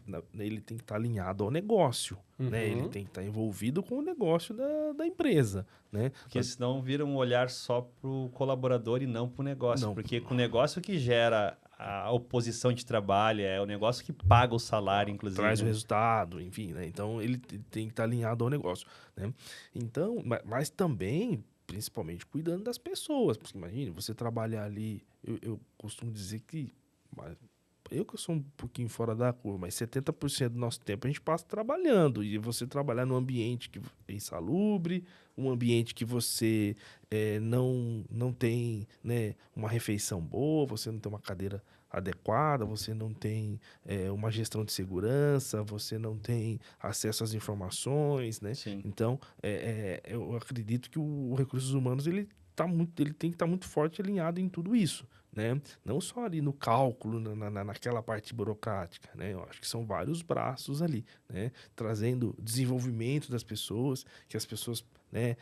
tem que estar alinhado ao negócio, né? Ele tem que estar envolvido com o negócio da empresa, né? Porque senão vira um olhar só pro colaborador e não pro negócio. Não. Porque com o negócio que gera a oposição de trabalho, é o negócio que paga o salário, inclusive. Traz o né? resultado, enfim, né? Então, ele tem que estar alinhado ao negócio, né? Então, mas também, principalmente, cuidando das pessoas. Porque imagine, você trabalhar ali, eu costumo dizer que, eu que sou um pouquinho fora da curva, mas 70% do nosso tempo a gente passa trabalhando. E você trabalhar num ambiente que é insalubre, um ambiente que você não tem, né, uma refeição boa, você não tem uma cadeira adequada, você não tem uma gestão de segurança, você não tem acesso às informações, né? Sim. Então, eu acredito que o recursos humanos ele tem que estar muito forte alinhado em tudo isso, né? Não só ali no cálculo, naquela parte burocrática, né? Eu acho que são vários braços ali, né? Trazendo desenvolvimento das pessoas, que as pessoas, né,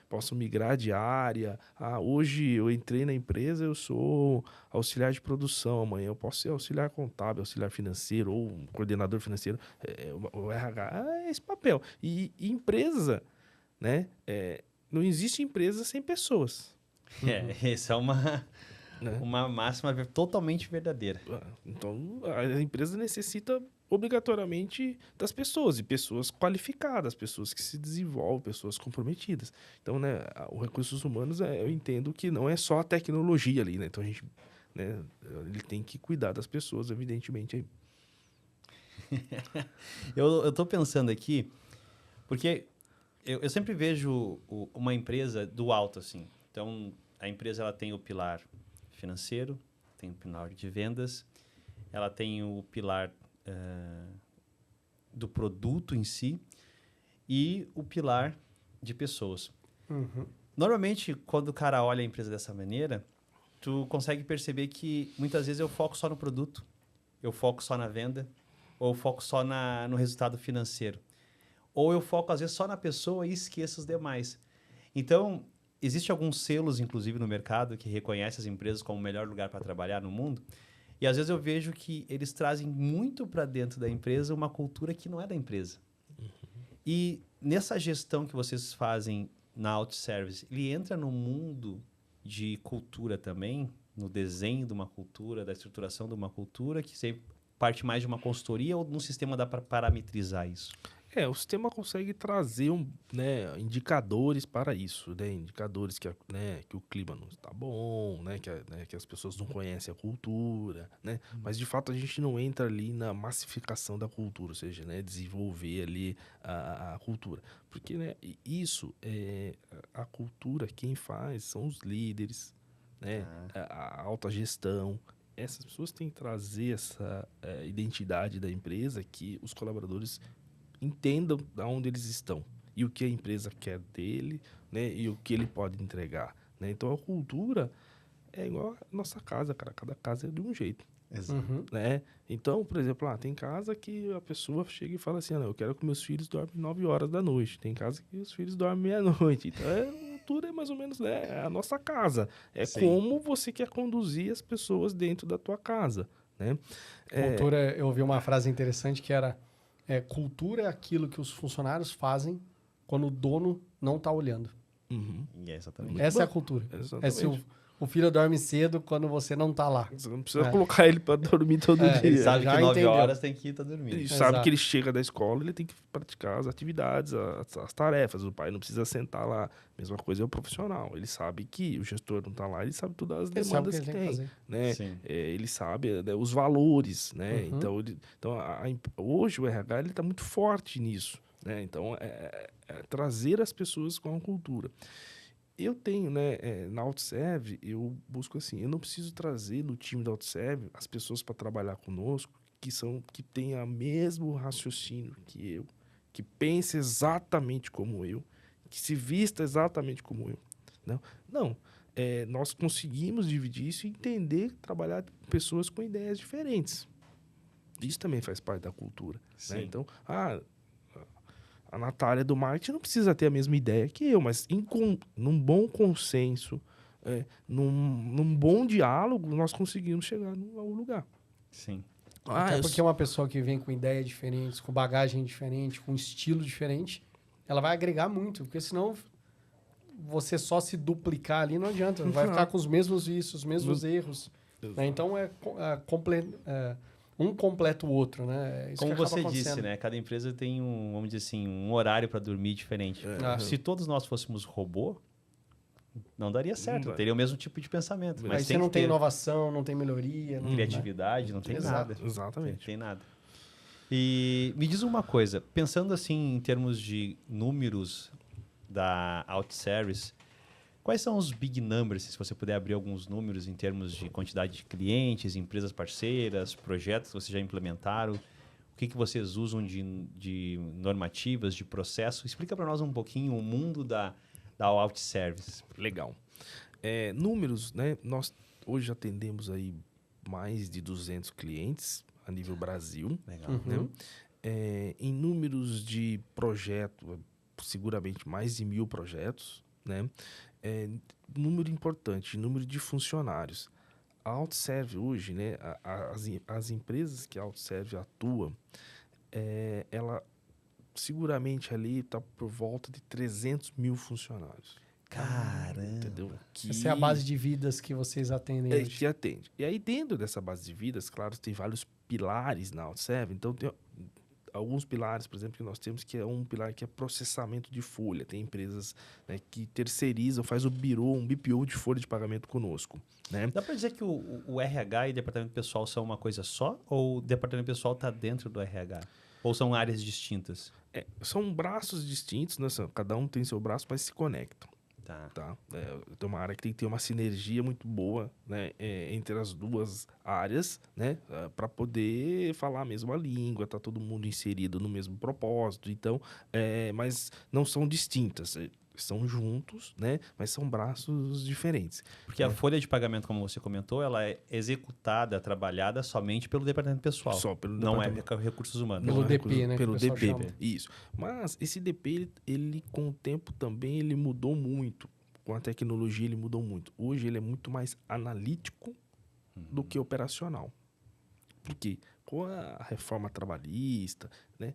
possam migrar de área. Hoje eu entrei na empresa, eu sou auxiliar de produção, amanhã eu posso ser auxiliar contábil, auxiliar financeiro ou um coordenador financeiro. O RH é esse papel. E empresa, né? Não existe empresa sem pessoas. Essa é Né? uma máxima totalmente verdadeira. Então, a empresa necessita obrigatoriamente das pessoas, e pessoas qualificadas, pessoas que se desenvolvem, pessoas comprometidas. Então, né, o recursos humanos, eu entendo que não é só a tecnologia ali, né? Então, a gente, né, ele tem que cuidar das pessoas, evidentemente. Aí. Eu tô pensando aqui, porque eu sempre vejo uma empresa do alto, assim. Então, a empresa ela tem o pilar financeiro, tem o pilar de vendas, ela tem o pilar do produto em si e o pilar de pessoas. Normalmente, quando o cara olha a empresa dessa maneira, tu consegue perceber que muitas vezes eu foco só no produto, eu foco só na venda, ou eu foco só no resultado financeiro. Ou eu foco, às vezes, só na pessoa e esqueço os demais. Então, existem alguns selos, inclusive, no mercado que reconhecem as empresas como o melhor lugar para trabalhar no mundo. E, às vezes, eu vejo que eles trazem muito para dentro da empresa uma cultura que não é da empresa. E nessa gestão que vocês fazem na Outservice, ele entra no mundo de cultura também, no desenho de uma cultura, da estruturação de uma cultura, que sempre parte mais de uma consultoria ou num sistema dá para parametrizar isso? O sistema consegue trazer né, indicadores para isso, né? Indicadores que o clima não está bom, né? Que as pessoas não conhecem a cultura, né? Mas, de fato, a gente não entra ali na massificação da cultura, ou seja, né, desenvolver ali a cultura. Porque, né, isso, a cultura, quem faz são os líderes, né? A alta gestão. Essas pessoas têm que trazer essa identidade da empresa que os colaboradores entendam de onde eles estão e o que a empresa quer dele, né, e o que ele pode entregar, né? Então, a cultura é igual a nossa casa, cara. Cada casa é de um jeito, né? Então, por exemplo, tem casa que a pessoa chega e fala assim, eu quero que meus filhos dormem 9 horas da noite. Tem casa que os filhos dormem meia-noite. Então, a cultura é mais ou menos, né, a nossa casa. É Sim. como você quer conduzir as pessoas dentro da tua casa, né? Cultura, eu ouvi uma frase interessante que era cultura é aquilo que os funcionários fazem quando o dono não está olhando. Exatamente. Essa é a cultura. Exatamente. É se o filho dorme cedo quando você não está lá. Você não precisa colocar ele para dormir todo dia. Ele sabe já que 9 entendeu. horas tem que estar dormindo. Ele Exato. sabe que ele chega da escola, ele tem que praticar as atividades, as tarefas. O pai não precisa sentar lá. Mesma coisa é o profissional. Ele sabe que o gestor não está lá, ele sabe todas as Ele sabe o demandas que que ele tem que tem. fazer. Né? Sim. Ele sabe, né, os valores. Né? Então, hoje o RH está muito forte nisso. Né? Então, trazer as pessoas com a cultura. Eu tenho, né, na Outserve, eu busco assim, eu não preciso trazer no time da Outserve as pessoas para trabalhar conosco que tenham o mesmo raciocínio que eu, que pense exatamente como eu, que se vista exatamente como eu. Não. Nós conseguimos dividir isso e entender, trabalhar com pessoas com ideias diferentes. Isso também faz parte da cultura. Né? Então, a Natália do marketing não precisa ter a mesma ideia que eu, mas num bom consenso, num bom diálogo, nós conseguimos chegar ao lugar. Sim. Até porque uma pessoa que vem com ideias diferentes, com bagagem diferente, com estilo diferente, ela vai agregar muito, porque senão você só se duplicar ali não adianta, vai ficar com os mesmos vícios, os mesmos erros. Né? Então um completa o outro, né? É isso Como que acaba você disse, acontecendo. né? Cada empresa tem vamos dizer assim, um horário para dormir diferente. Se todos nós fôssemos robô, não daria certo, vai. teria o mesmo tipo de pensamento. Mas Aí você tem não que tem ter inovação, não tem melhoria, não, criatividade, não tem Exato. nada. Exatamente. Não tem nada. E me diz uma coisa, pensando assim em termos de números da OutService, quais são os big numbers, se você puder abrir alguns números em termos de quantidade de clientes, empresas parceiras, projetos que vocês já implementaram, o que vocês usam de normativas, de processo? Explica para nós um pouquinho o mundo da OutService. Legal. Números, né? Nós hoje atendemos aí mais de 200 clientes a nível Brasil. Legal. Uhum. Né? Em números de projeto, seguramente mais de 1.000 projetos, né? Número importante, número de funcionários. A OutServe hoje, né? As empresas que a OutServe atua, ela seguramente ali está por volta de 300 mil funcionários. Caramba! Entendeu? Essa é a base de vidas que vocês atendem hoje. Que atende. E aí, dentro dessa base de vidas, claro, tem vários pilares na OutServe. Então, tem alguns pilares, por exemplo, que nós temos, que é um pilar que é processamento de folha. Tem empresas, né, que terceirizam, faz um BPO de folha de pagamento conosco. Né? Dá para dizer que o RH e o departamento pessoal são uma coisa só? Ou o departamento pessoal está dentro do RH? Ou são áreas distintas? São braços distintos, né? Cada um tem seu braço, mas se conectam. Tá. Tem uma área que tem que ter uma sinergia muito boa, né, entre as duas áreas, né, para poder falar a mesma língua, tá todo mundo inserido no mesmo propósito. Então, mas não são distintas, são juntos, né, mas são braços diferentes. Porque a folha de pagamento, como você comentou, ela é executada, trabalhada somente pelo departamento pessoal. Só pelo não departamento. é recursos humanos. Pelo Não é DP, né, que Pelo o pessoal DP, chama. isso. Mas esse DP, ele com o tempo também, ele mudou muito. Com a tecnologia, ele mudou muito. Hoje, ele é muito mais analítico do que operacional. Por quê? Com a reforma trabalhista, né,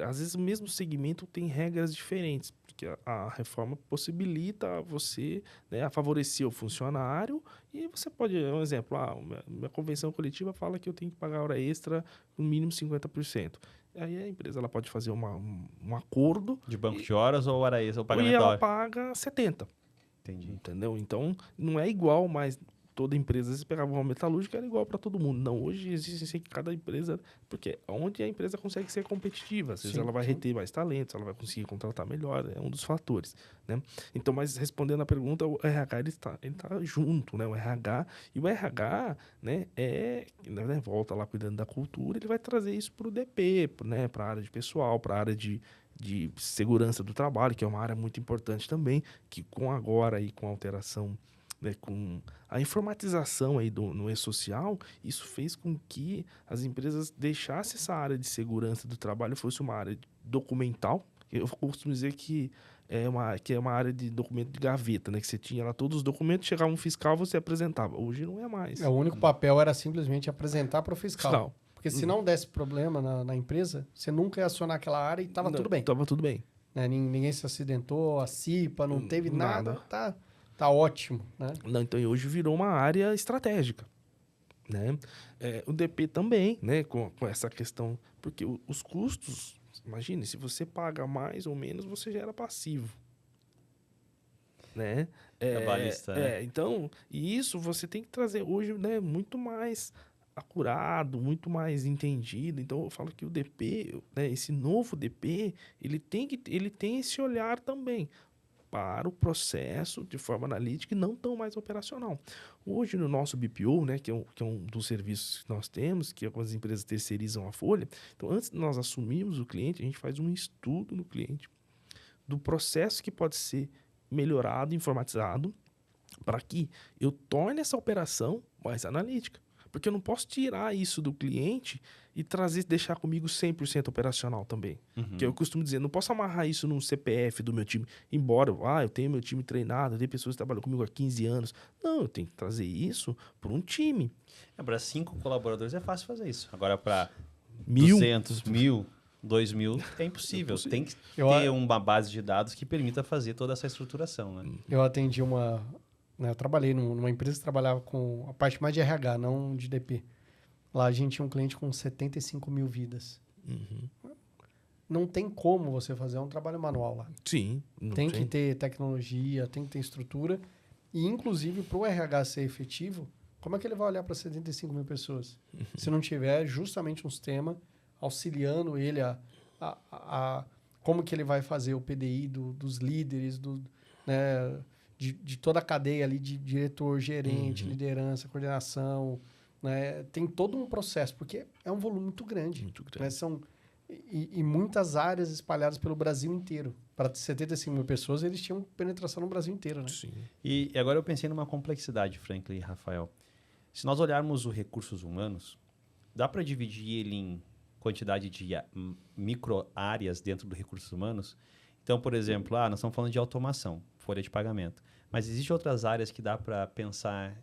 às vezes o mesmo segmento tem regras diferentes, porque a reforma possibilita você, né, a favorecer o funcionário, e você pode, um exemplo, minha convenção coletiva fala que eu tenho que pagar hora extra no mínimo 50%. Aí a empresa ela pode fazer um acordo. De banco de horas ou hora extra, ou E pagamento ela hora? paga 70%. Entendi. Entendeu? Então, não é igual, mas toda empresa, se pegava uma metalúrgica, era igual para todo mundo. Não, hoje existe sim, cada empresa, porque onde a empresa consegue ser competitiva, às vezes ela vai reter mais talentos, ela vai conseguir contratar melhor, é um dos fatores, né? Então, mas respondendo a pergunta, o RH ele tá junto, né? O RH, e o RH, né, volta lá cuidando da cultura, ele vai trazer isso para o DP, né, para a área de pessoal, para a área de segurança do trabalho, que é uma área muito importante também, que com agora aí com a alteração, né, com a informatização aí no e-social, isso fez com que as empresas deixassem essa área de segurança do trabalho, fosse uma área documental. Eu costumo dizer que é uma área de documento de gaveta, né, que você tinha lá todos os documentos, chegava um fiscal, você apresentava. Hoje não é mais. O único papel era simplesmente apresentar para o fiscal. Porque se não desse problema na empresa, você nunca ia acionar aquela área e estava tudo bem. Estava tudo bem. Né? Ninguém se acidentou, a CIPA, não teve nada. Tá ótimo, né? Não, então hoje virou uma área estratégica, né? O DP também, né? Com essa questão, porque os custos, imagine, se você paga mais ou menos, você gera passivo, né? Trabalhista, né? Então, e isso você tem que trazer hoje, né, muito mais acurado, muito mais entendido. Então eu falo que o DP, né, esse novo DP, ele tem esse olhar também para o processo de forma analítica e não tão mais operacional. Hoje no nosso BPO, né, que é um dos serviços que nós temos, que algumas empresas terceirizam a folha, então antes de nós assumirmos o cliente, a gente faz um estudo no cliente do processo que pode ser melhorado, informatizado, para que eu torne essa operação mais analítica. Porque eu não posso tirar isso do cliente e deixar comigo 100% operacional também. Que eu costumo dizer, não posso amarrar isso num CPF do meu time, embora eu tenho meu time treinado, eu tenho pessoas que trabalham comigo há 15 anos. Não, eu tenho que trazer isso para um time. Para 5 colaboradores é fácil fazer isso. Agora, para 1000. 200, 1000, 2000, é impossível. Tem que ter uma base de dados que permita fazer toda essa estruturação, né? Eu atendi eu trabalhei numa empresa que trabalhava com a parte mais de RH, não de DP. Lá a gente tinha um cliente com 75 mil vidas. Não tem como você fazer um trabalho manual lá. Sim. Tem que ter tecnologia, tem que ter estrutura. E, inclusive, para o RH ser efetivo, como é que ele vai olhar para 75 mil pessoas? Se não tiver justamente um sistema auxiliando ele a como que ele vai fazer o PDI dos líderes, né, de toda a cadeia ali de diretor, gerente, liderança, coordenação. Né? Tem todo um processo, porque é um volume muito grande. Muito grande. Né? São, e muitas áreas espalhadas pelo Brasil inteiro. Para 75 mil pessoas, eles tinham penetração no Brasil inteiro. Né? Sim. E agora eu pensei numa complexidade, Franklin e Rafael. Se nós olharmos os recursos humanos, dá para dividir ele em quantidade de micro-áreas dentro dos recursos humanos? Então, por exemplo, nós estamos falando de automação, folha de pagamento. Mas existem outras áreas que dá para pensar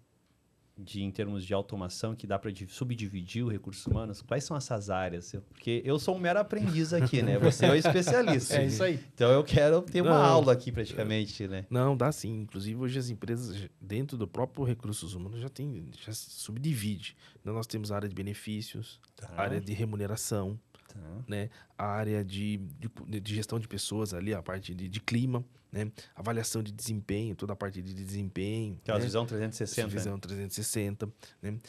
em termos de automação, que dá para subdividir os recursos humanos? Quais são essas áreas? Porque eu sou um mero aprendiz aqui, né? Você é o especialista. É isso aí. Então, eu quero ter uma aula aqui, praticamente, né? Não, dá sim. Inclusive, hoje as empresas, dentro do próprio recursos humanos, já subdivide. Então, nós temos a área de benefícios, a área de remuneração, né? A área de gestão de pessoas ali, a parte de clima, né? Avaliação de desempenho, toda a parte de desempenho. Que é a visão 360. Visão 360. Né?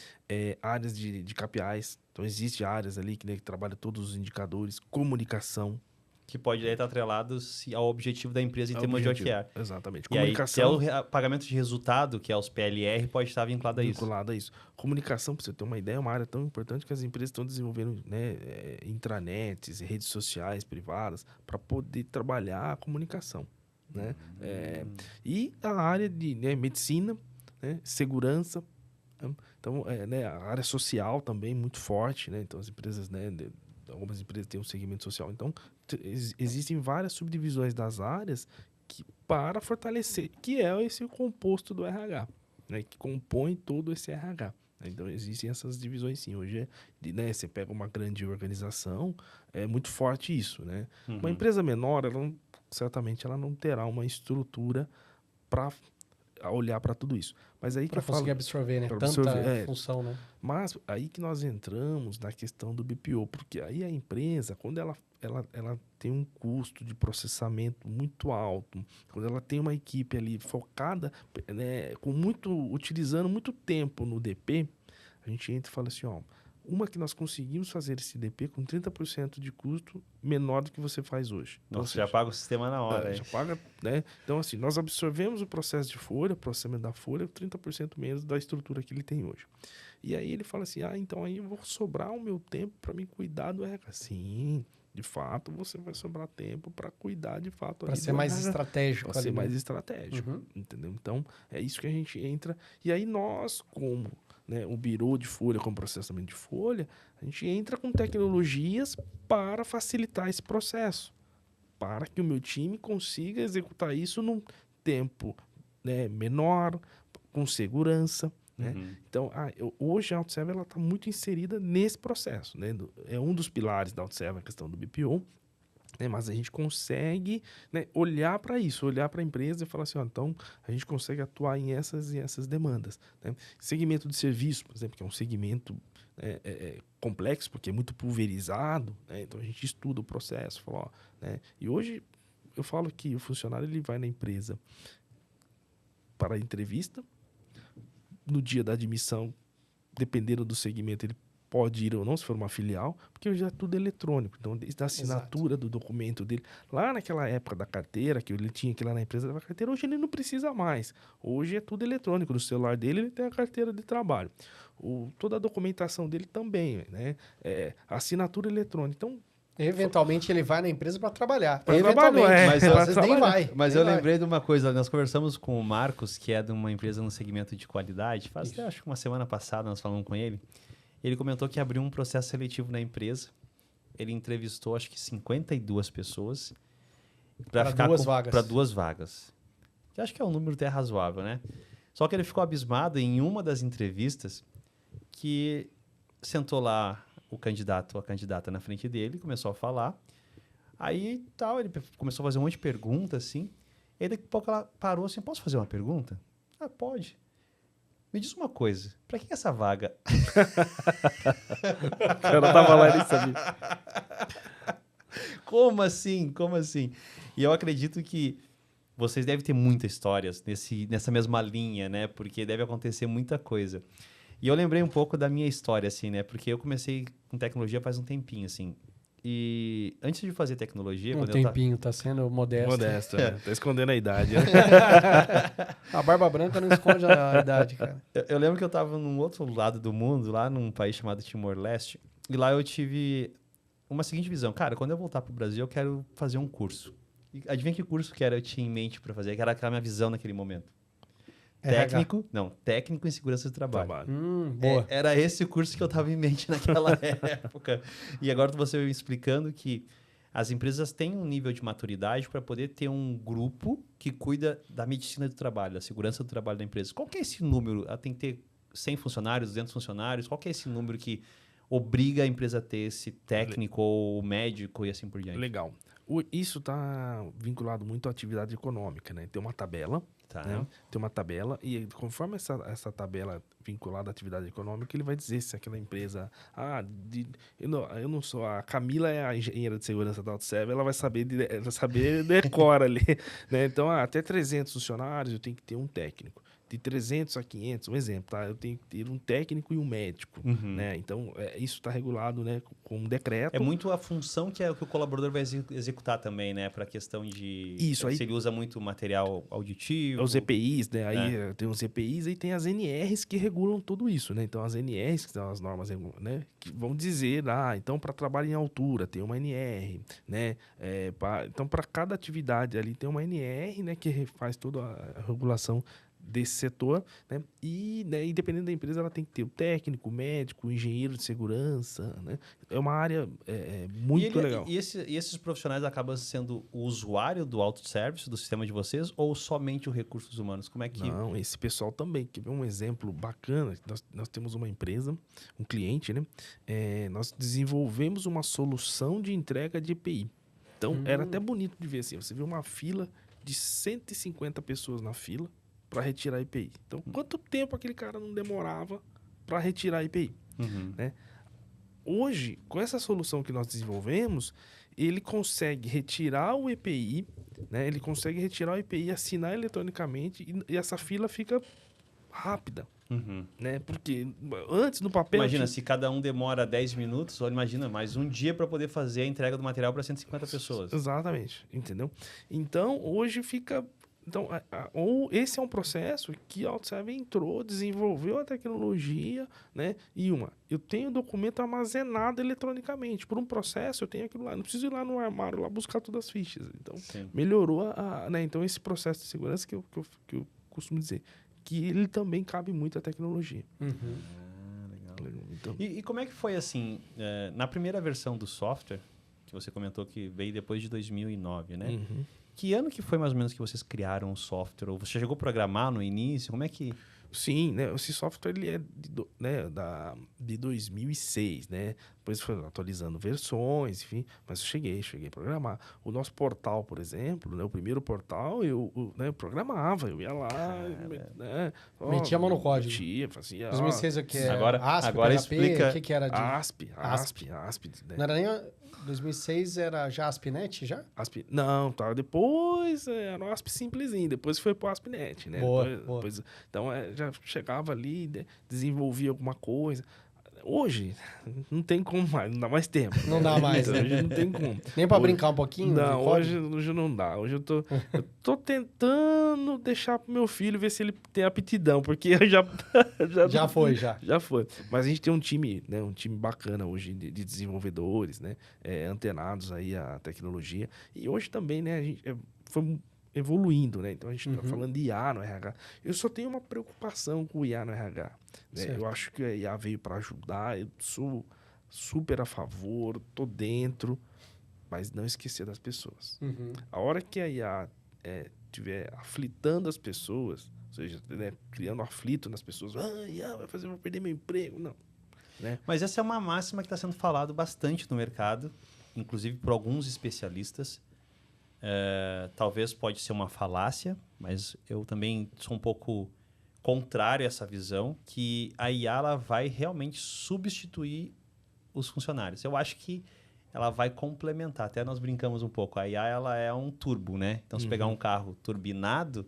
Áreas de KPIs. Então, existem áreas ali que trabalham todos os indicadores. Comunicação. Que pode estar atrelado ao objetivo da empresa em termos de OKR. Exatamente. Comunicação. E aí, o pagamento de resultado, que é os PLR, pode estar vinculado a isso. Vinculado a isso. Comunicação, para você ter uma ideia, é uma área tão importante que as empresas estão desenvolvendo, né, intranets, redes sociais privadas, para poder trabalhar a comunicação. Né? E a área de medicina, né, segurança. Então, né, a área social também muito forte. Né? Então, as empresas, algumas empresas têm um segmento social. Então, existem várias subdivisões das áreas para fortalecer, que é esse composto do RH, né, que compõe todo esse RH. Então, existem essas divisões sim. Hoje, você pega uma grande organização, é muito forte isso. Né? Uma empresa menor, certamente ela não terá uma estrutura para olhar para tudo isso. Mas aí para conseguir absorver, né? Tanta função, né? Mas aí que nós entramos na questão do BPO, porque aí a empresa, quando ela tem um custo de processamento muito alto, quando ela tem uma equipe ali focada, né, utilizando muito tempo no DP, a gente entra e fala assim, uma que nós conseguimos fazer esse DP com 30% de custo menor do que você faz hoje. Nossa, já paga o sistema na hora. Já paga, né? Então, assim, nós absorvemos o processo de folha, o processamento da folha, 30% menos da estrutura que ele tem hoje. E aí ele fala assim, então aí eu vou sobrar o meu tempo para me cuidar do RH. Sim, de fato, você vai sobrar tempo para cuidar de fato. Para ser mais estratégico. Para ser mais estratégico, entendeu? Então, é isso que a gente entra. E aí nós, como... né, o birô de folha com processamento de folha, a gente entra com tecnologias para facilitar esse processo, para que o meu time consiga executar isso num tempo, né, menor, com segurança. Né? Então, hoje a AutoServe está muito inserida nesse processo. Né? É um dos pilares da AutoServe a questão do BPO. Né, mas a gente consegue, né, olhar para isso, olhar para a empresa e falar assim, então a gente consegue atuar em essas e essas demandas. Né? Segmento de serviço, por exemplo, que é um segmento complexo, porque é muito pulverizado, né? Então a gente estuda o processo. Fala, né? E hoje eu falo que o funcionário ele vai na empresa para a entrevista, no dia da admissão, dependendo do segmento, ele pode ir ou não, se for uma filial, porque já é tudo eletrônico. Então, desde a assinatura do documento dele, lá naquela época da carteira, que ele tinha que ir lá na empresa da carteira, hoje ele não precisa mais. Hoje é tudo eletrônico. No celular dele, ele tem a carteira de trabalho. Toda a documentação dele também, né? A assinatura eletrônica. Então, Eventualmente ele vai na empresa para trabalhar. Pra Eventualmente, trabalhar, mas às pra vezes nem vai. Mas nem eu vai. lembrei de uma coisa, nós conversamos com o Marcos, que é de uma empresa no segmento de qualidade, faz até acho que uma semana passada nós falamos com ele. Ele comentou que abriu um processo seletivo na empresa. Ele entrevistou acho que 52 pessoas Pra ficar duas vagas. para 2 vagas. Que acho que é um número até razoável, né? Só que ele ficou abismado em uma das entrevistas que sentou lá o candidato ou a candidata na frente dele, começou a falar. Aí tal, ele começou a fazer um monte de perguntas, assim. E aí daqui a pouco ela parou assim, posso fazer uma pergunta? Ah, pode. Me diz uma coisa, pra que essa vaga? O cara tava lá e nem sabia. Como assim? Como assim? E eu acredito que vocês devem ter muitas histórias nessa mesma linha, né? Porque deve acontecer muita coisa. E eu lembrei um pouco da minha história, assim, né? Porque eu comecei com tecnologia faz um tempinho, assim. E antes de fazer tecnologia... Um quando eu tempinho, tá sendo modesto. Modesto, né? Tá escondendo a idade. Né? A barba branca não esconde a idade, cara. Eu lembro que eu estava num outro lado do mundo, lá num país chamado Timor-Leste, e lá eu tive uma seguinte visão. Cara, quando eu voltar para o Brasil, eu quero fazer um curso. E adivinha que curso que era eu tinha em mente para fazer? Que era aquela minha visão naquele momento. RH. Técnico em segurança do trabalho. Boa. Era esse o curso que eu estava em mente naquela época. E agora você me explicando que as empresas têm um nível de maturidade para poder ter um grupo que cuida da medicina do trabalho, da segurança do trabalho da empresa. Qual que é esse número? Ela tem que ter 100 funcionários, 200 funcionários? Qual que é esse número que obriga a empresa a ter esse técnico ou médico e assim por diante? Legal. Isso está vinculado muito à atividade econômica, né? Tem uma tabela, Tá. né? Tem uma tabela e conforme essa tabela vinculada à atividade econômica, ele vai dizer se aquela empresa... eu não sou... A Camila é a engenheira de segurança da AutoServe, ela vai saber decora ali, né? Então, até 300 funcionários eu tenho que ter um técnico. De 300 a 500, um exemplo, tá? Eu tenho que ter um técnico e um médico, né? Então, isso está regulado, né, com um decreto. É muito a função que o colaborador vai executar também, né? Para a questão de... Isso, aí... Se ele usa muito material auditivo... Os EPIs, né? Aí tem os EPIs e tem as NRs que regulam tudo isso, né? Então, as NRs, que são as normas, né? Que vão dizer, então, para trabalho em altura, tem uma NR, né? Então, para cada atividade ali tem uma NR, né? Que faz toda a regulação desse setor, né? E, né, independente da empresa, ela tem que ter o técnico, o médico, o engenheiro de segurança, né? É uma área muito legal. E esses profissionais acabam sendo o usuário do autosservice, do sistema de vocês, ou somente o recursos humanos? Como é que... Não, esse pessoal também. Quer ver um exemplo bacana? Nós temos uma empresa, um cliente, né? Nós desenvolvemos uma solução de entrega de EPI. Então, era até bonito de ver assim. Você vê uma fila de 150 pessoas na fila para retirar a EPI. Então, quanto tempo aquele cara não demorava para retirar a EPI? Né? Hoje, com essa solução que nós desenvolvemos, ele consegue retirar o EPI, né? Ele consegue retirar o EPI, assinar eletronicamente e essa fila fica rápida. Né? Porque antes no papel... Imagina, se cada um demora 10 minutos, ou imagina, mais um dia para poder fazer a entrega do material para 150 pessoas. Exatamente, entendeu? Então, hoje fica... Então, esse é um processo que a AutoServe entrou, desenvolveu a tecnologia, né? E eu tenho o documento armazenado eletronicamente. Por um processo, eu tenho aquilo lá. Não preciso ir lá no armário, lá buscar todas as fichas. Então, melhorou né? Então, esse processo de segurança que eu costumo dizer, que ele também cabe muito à tecnologia. Legal. Então... E como é que foi, assim, na primeira versão do software, que você comentou que veio depois de 2009, né? Que ano que foi mais ou menos que vocês criaram o software? Ou você chegou a programar no início? Como é que... Sim, né? Esse software ele é de 2006, né? Depois foi atualizando versões, enfim, mas eu cheguei a programar. O nosso portal, por exemplo, né? O primeiro portal, eu programava, eu ia lá, né? Metia a mão no código. Fazia... 2006 o que é? Agora ASP, PHP, explica... O que era de... ASP. Né? Não era nem... 2006 era já ASP.NET, já? Não, tá. Depois era o ASP simplesinho, depois foi pro ASP.NET, né? Boa. Depois, então, já chegava ali, desenvolvia alguma coisa. Hoje, não tem como mais, não dá mais tempo. Não dá mais, né? Hoje não tem como. Nem pra Hoje- brincar um pouquinho? Não, de código? hoje não dá. Hoje eu tô tentando deixar pro meu filho ver se ele tem aptidão, porque eu já... Já foi, já. Já foi. Mas a gente tem um time, né? Um time bacana hoje de desenvolvedores, né? Antenados aí à tecnologia. E hoje também, né? A gente foi evoluindo, né? Então a gente tá falando de IA no RH. Eu só tenho uma preocupação com o IA no RH. Né? Certo. Eu acho que a IA veio para ajudar. Eu sou super a favor, tô dentro, mas não esquecer das pessoas. Uhum. A hora que a IA estiver aflitando as pessoas, ou seja, né, criando aflito nas pessoas, IA vai fazer eu perder meu emprego, não. Né? Mas essa é uma máxima que está sendo falado bastante no mercado, inclusive por alguns especialistas. Talvez pode ser uma falácia, mas eu também sou um pouco contrário a essa visão, que a IA ela vai realmente substituir os funcionários. Eu acho que ela vai complementar. Até nós brincamos um pouco. A IA ela é um turbo, né? Então, se pegar um carro turbinado,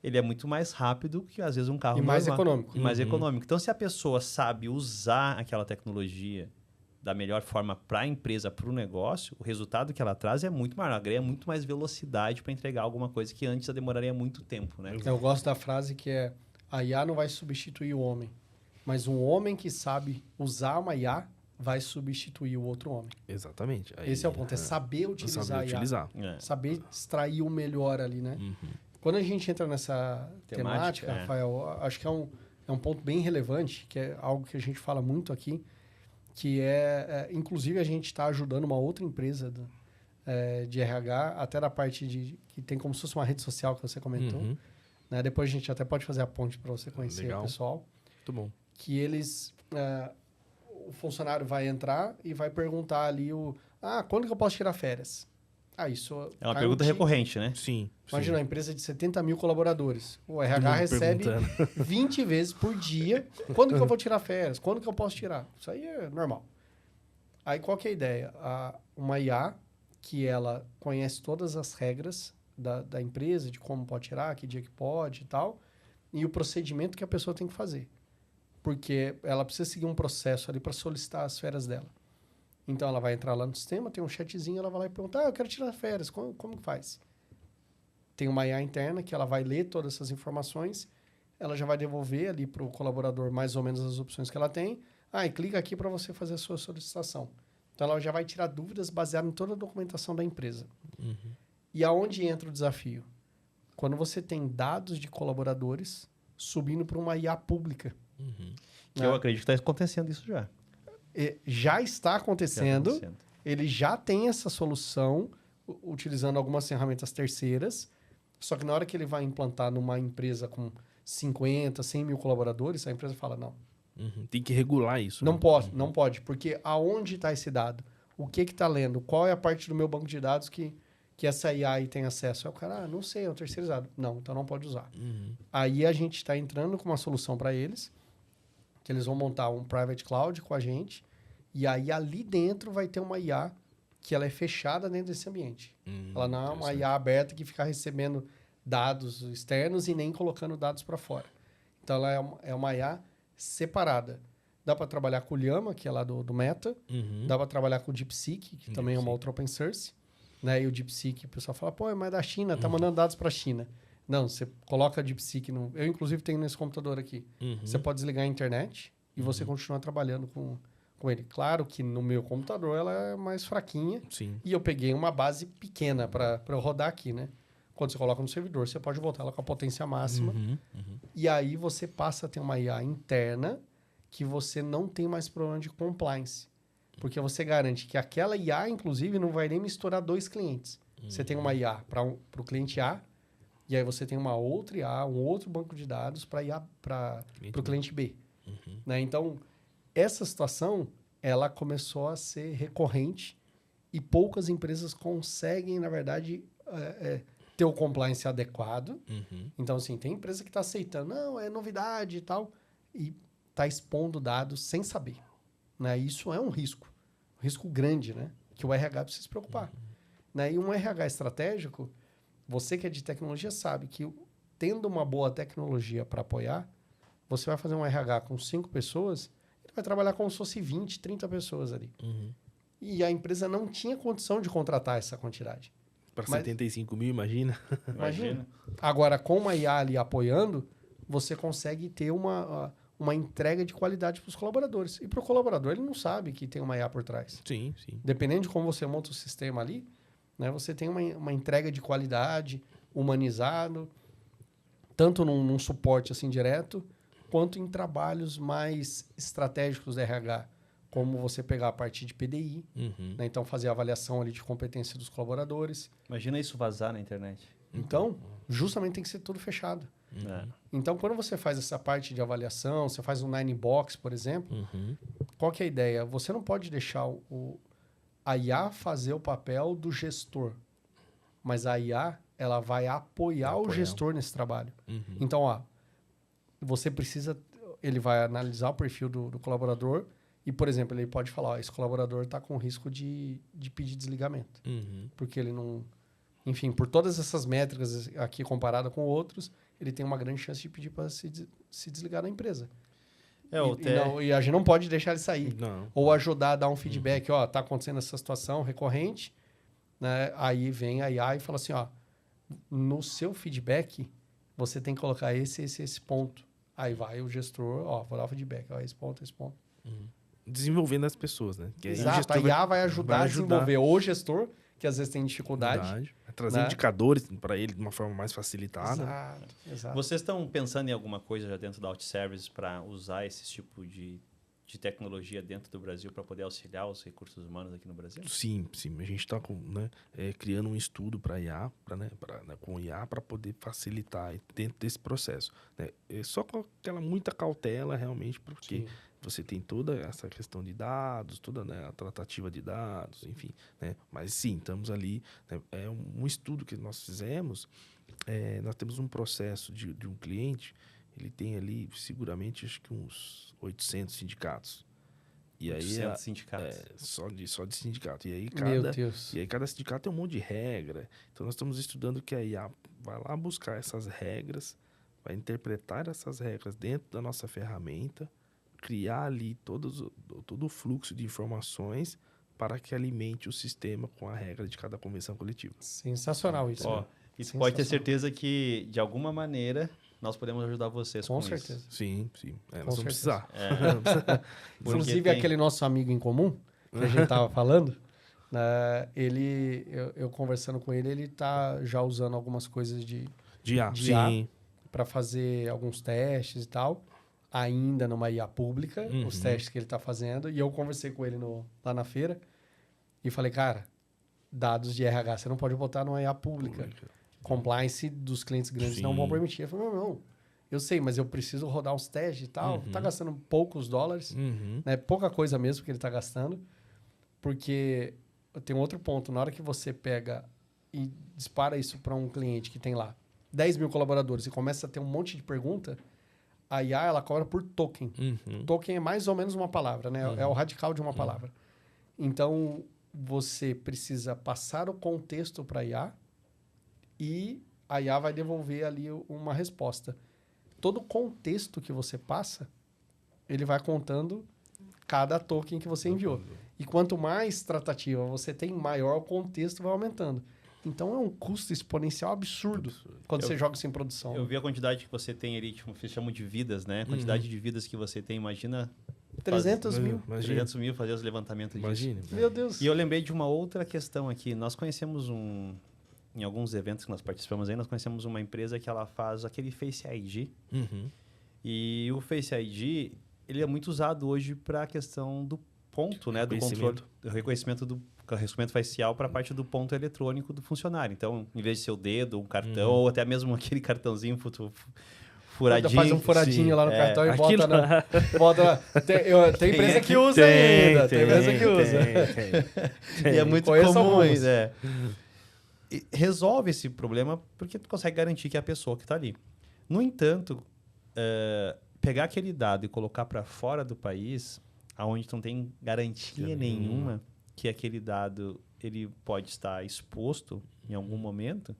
ele é muito mais rápido que, às vezes, um carro E mais normal. econômico. E mais econômico. Então, se a pessoa sabe usar aquela tecnologia da melhor forma para a empresa, para o negócio, o resultado que ela traz é muito maior. Ela ganha muito mais velocidade para entregar alguma coisa que antes demoraria muito tempo, né? Eu gosto da frase que é: a IA não vai substituir o homem, mas um homem que sabe usar uma IA vai substituir o outro homem. Exatamente. Aí, Esse é o ponto, é saber utilizar a IA. Saber extrair o melhor ali, né? Quando a gente entra nessa temática, Rafael, acho que é um ponto bem relevante, que é algo que a gente fala muito aqui, que inclusive, a gente está ajudando uma outra empresa de RH, até da parte que tem como se fosse uma rede social que você comentou. Né? Depois a gente até pode fazer a ponte para você conhecer o pessoal. Muito bom. Que eles... o funcionário vai entrar e vai perguntar ali quando que eu posso tirar férias? Isso é uma pergunta recorrente, né? Sim. Imagina uma empresa de 70 mil colaboradores. O RH recebe 20 vezes por dia. Quando que eu vou tirar férias? Quando que eu posso tirar? Isso aí é normal. Aí qual que é a ideia? Uma IA que ela conhece todas as regras da empresa, de como pode tirar, que dia que pode e tal, e o procedimento que a pessoa tem que fazer. Porque ela precisa seguir um processo ali para solicitar as férias dela. Então, ela vai entrar lá no sistema, tem um chatzinho, ela vai lá e pergunta, eu quero tirar férias, como que faz? Tem uma IA interna que ela vai ler todas essas informações, ela já vai devolver ali para o colaborador mais ou menos as opções que ela tem. E clica aqui para você fazer a sua solicitação. Então, ela já vai tirar dúvidas baseadas em toda a documentação da empresa. E aonde entra o desafio? Quando você tem dados de colaboradores subindo para uma IA pública. Que eu acredito que está acontecendo isso já. Já está acontecendo. Ele já tem essa solução utilizando algumas ferramentas terceiras. Só que na hora que ele vai implantar numa empresa com 50, 100 mil colaboradores, a empresa fala, não. Tem que regular isso. Não pode. Porque aonde está esse dado? O que está lendo? Qual é a parte do meu banco de dados que essa IA aí tem acesso? Aí o cara, não sei, é um terceirizado. Não, então não pode usar. Aí a gente está entrando com uma solução para eles, que eles vão montar um private cloud com a gente, e aí ali dentro vai ter uma IA que ela é fechada dentro desse ambiente. Ela não é uma IA aberta que fica recebendo dados externos e nem colocando dados para fora. Então, ela é uma IA separada. Dá para trabalhar com o Llama, que é lá do Meta. Dá para trabalhar com o DeepSeek, que também é uma outra open source. Né? E o DeepSeek, o pessoal fala, mas é da China, tá mandando dados para a China. Não, você coloca a DeepSeek no... Eu, inclusive, tenho nesse computador aqui. Você pode desligar a internet e você continua trabalhando com ele. Claro que no meu computador ela é mais fraquinha. Sim. E eu peguei uma base pequena para eu rodar aqui, né? Quando você coloca no servidor, você pode voltar ela com a potência máxima. E aí você passa a ter uma IA interna que você não tem mais problema de compliance. Porque você garante que aquela IA, inclusive, não vai nem misturar dois clientes. Você tem uma IA para o cliente A, e aí você tem uma outra IA, um outro banco de dados para o cliente B. Né? Então, essa situação, ela começou a ser recorrente e poucas empresas conseguem, na verdade, ter o compliance adequado. Então, assim, tem empresa que está aceitando, não, é novidade e tal, e está expondo dados sem saber. Né? Isso é um risco grande, né? Que o RH precisa se preocupar. Né? E um RH estratégico, você que é de tecnologia sabe que tendo uma boa tecnologia para apoiar, você vai fazer um RH com 5 pessoas, ele vai trabalhar como se fosse 20, 30 pessoas ali. Uhum. E a empresa não tinha condição de contratar essa quantidade. Para Mas- 75 mil, imagina. Imagina. Agora, com uma IA ali apoiando, você consegue ter uma entrega de qualidade para os colaboradores. E para o colaborador, ele não sabe que tem uma IA por trás. Sim, sim. Dependendo de como você monta o sistema ali, né, você tem uma entrega de qualidade, humanizado, tanto num suporte assim direto, quanto em trabalhos mais estratégicos da RH, como você pegar a parte de PDI, Uhum. né, então fazer a avaliação ali de competência dos colaboradores. Imagina isso vazar na internet. Então, justamente tem que ser tudo fechado. É. Então, quando você faz essa parte de avaliação, você faz um Nine Box, por exemplo, Uhum. qual que é a ideia? Você não pode deixar a IA fazer o papel do gestor, mas a IA ela vai apoiar o gestor nesse trabalho. Uhum. Então, ó, você precisa, ele vai analisar o perfil do colaborador e, por exemplo, ele pode falar, ó, esse colaborador está com risco de pedir desligamento, Uhum. porque ele não, enfim, por todas essas métricas aqui comparada com outros, ele tem uma grande chance de pedir para se desligar da empresa. E a gente não pode deixar ele sair. Não. Ou ajudar a dar um feedback, ó, tá acontecendo essa situação recorrente, né? Aí vem a IA e fala assim, ó, no seu feedback, você tem que colocar esse ponto. Aí vai o gestor, ó, vou dar o feedback, ó, esse ponto. Desenvolvendo as pessoas, né? Que aí o Exato, gestor a IA vai ajudar a desenvolver o gestor, que às vezes tem dificuldade. Vai trazer né? indicadores para ele de uma forma mais facilitada. Exato. Vocês estão pensando em alguma coisa já dentro da OutService para usar esse tipo de tecnologia dentro do Brasil para poder auxiliar os recursos humanos aqui no Brasil? Sim, sim. A gente está criando um estudo para IA, com IA, para poder facilitar dentro desse processo. Né? Só com aquela muita cautela, realmente, porque Sim. você tem toda essa questão de dados, toda, né, a tratativa de dados, enfim. Né? Mas sim, estamos ali. Né? É um estudo que nós fizemos. Nós temos um processo de um cliente. Ele tem ali, seguramente, acho que uns 800 sindicatos. E 800 aí, sindicatos. só de sindicato. Meu Deus. E aí cada sindicato tem um monte de regra. Então nós estamos estudando que a IA vai lá buscar essas regras, vai interpretar essas regras dentro da nossa ferramenta, criar ali todo o fluxo de informações para que alimente o sistema com a regra de cada convenção coletiva. Sensacional isso. Ó, né? e tu pode ter certeza que, de alguma maneira, nós podemos ajudar vocês com certeza. isso. Sim, sim. Com Nós vamos precisar. Inclusive, aquele nosso amigo em comum, que a gente estava falando, né, eu conversando com ele, ele está já usando algumas coisas de IA, de IA. sim. para fazer alguns testes e tal, ainda numa IA pública, os testes que ele está fazendo. E eu conversei com ele lá na feira e falei, cara, dados de RH você não pode botar numa IA pública. Compliance dos clientes grandes não vão permitir. Eu falei, não, eu sei, mas eu preciso rodar uns testes e tal. Tá gastando poucos dólares, né? Pouca coisa mesmo que ele tá gastando. Porque tem um outro ponto. Na hora que você pega e dispara isso para um cliente que tem lá 10 mil colaboradores e começa a ter um monte de pergunta, a IA ela cobra por token. Token é mais ou menos uma palavra, né? É o radical de uma palavra. Então, você precisa passar o contexto para a IA e a IA vai devolver ali uma resposta. Todo o contexto que você passa, ele vai contando cada token que você enviou. E quanto mais tratativa você tem, maior o contexto vai aumentando. Então, é um custo exponencial absurdo quando você joga isso em produção. Eu vi a quantidade que você tem ali, tipo, vocês chamam de vidas, né? A quantidade de vidas que você tem, imagina... 300 mil. 300 mil fazer os levantamentos disso. Imagine. Meu Deus. E eu lembrei de uma outra questão aqui. Nós conhecemos em alguns eventos que nós participamos aí, nós conhecemos uma empresa que ela faz aquele Face ID. E o Face ID, ele é muito usado hoje para a questão do ponto, né? Do controle, do reconhecimento facial para a parte do ponto eletrônico do funcionário. Então, em vez de ser o dedo, um cartão, ou até mesmo aquele cartãozinho furadinho. Faz um furadinho lá no cartão e Aquilo... bota tem empresa que usa ainda. Tem empresa que usa. E é muito comum, né? E resolve esse problema porque tu consegue garantir que é a pessoa que está ali. No entanto, pegar aquele dado e colocar para fora do país, aonde tu não tem garantia nenhuma que aquele dado ele pode estar exposto em algum momento,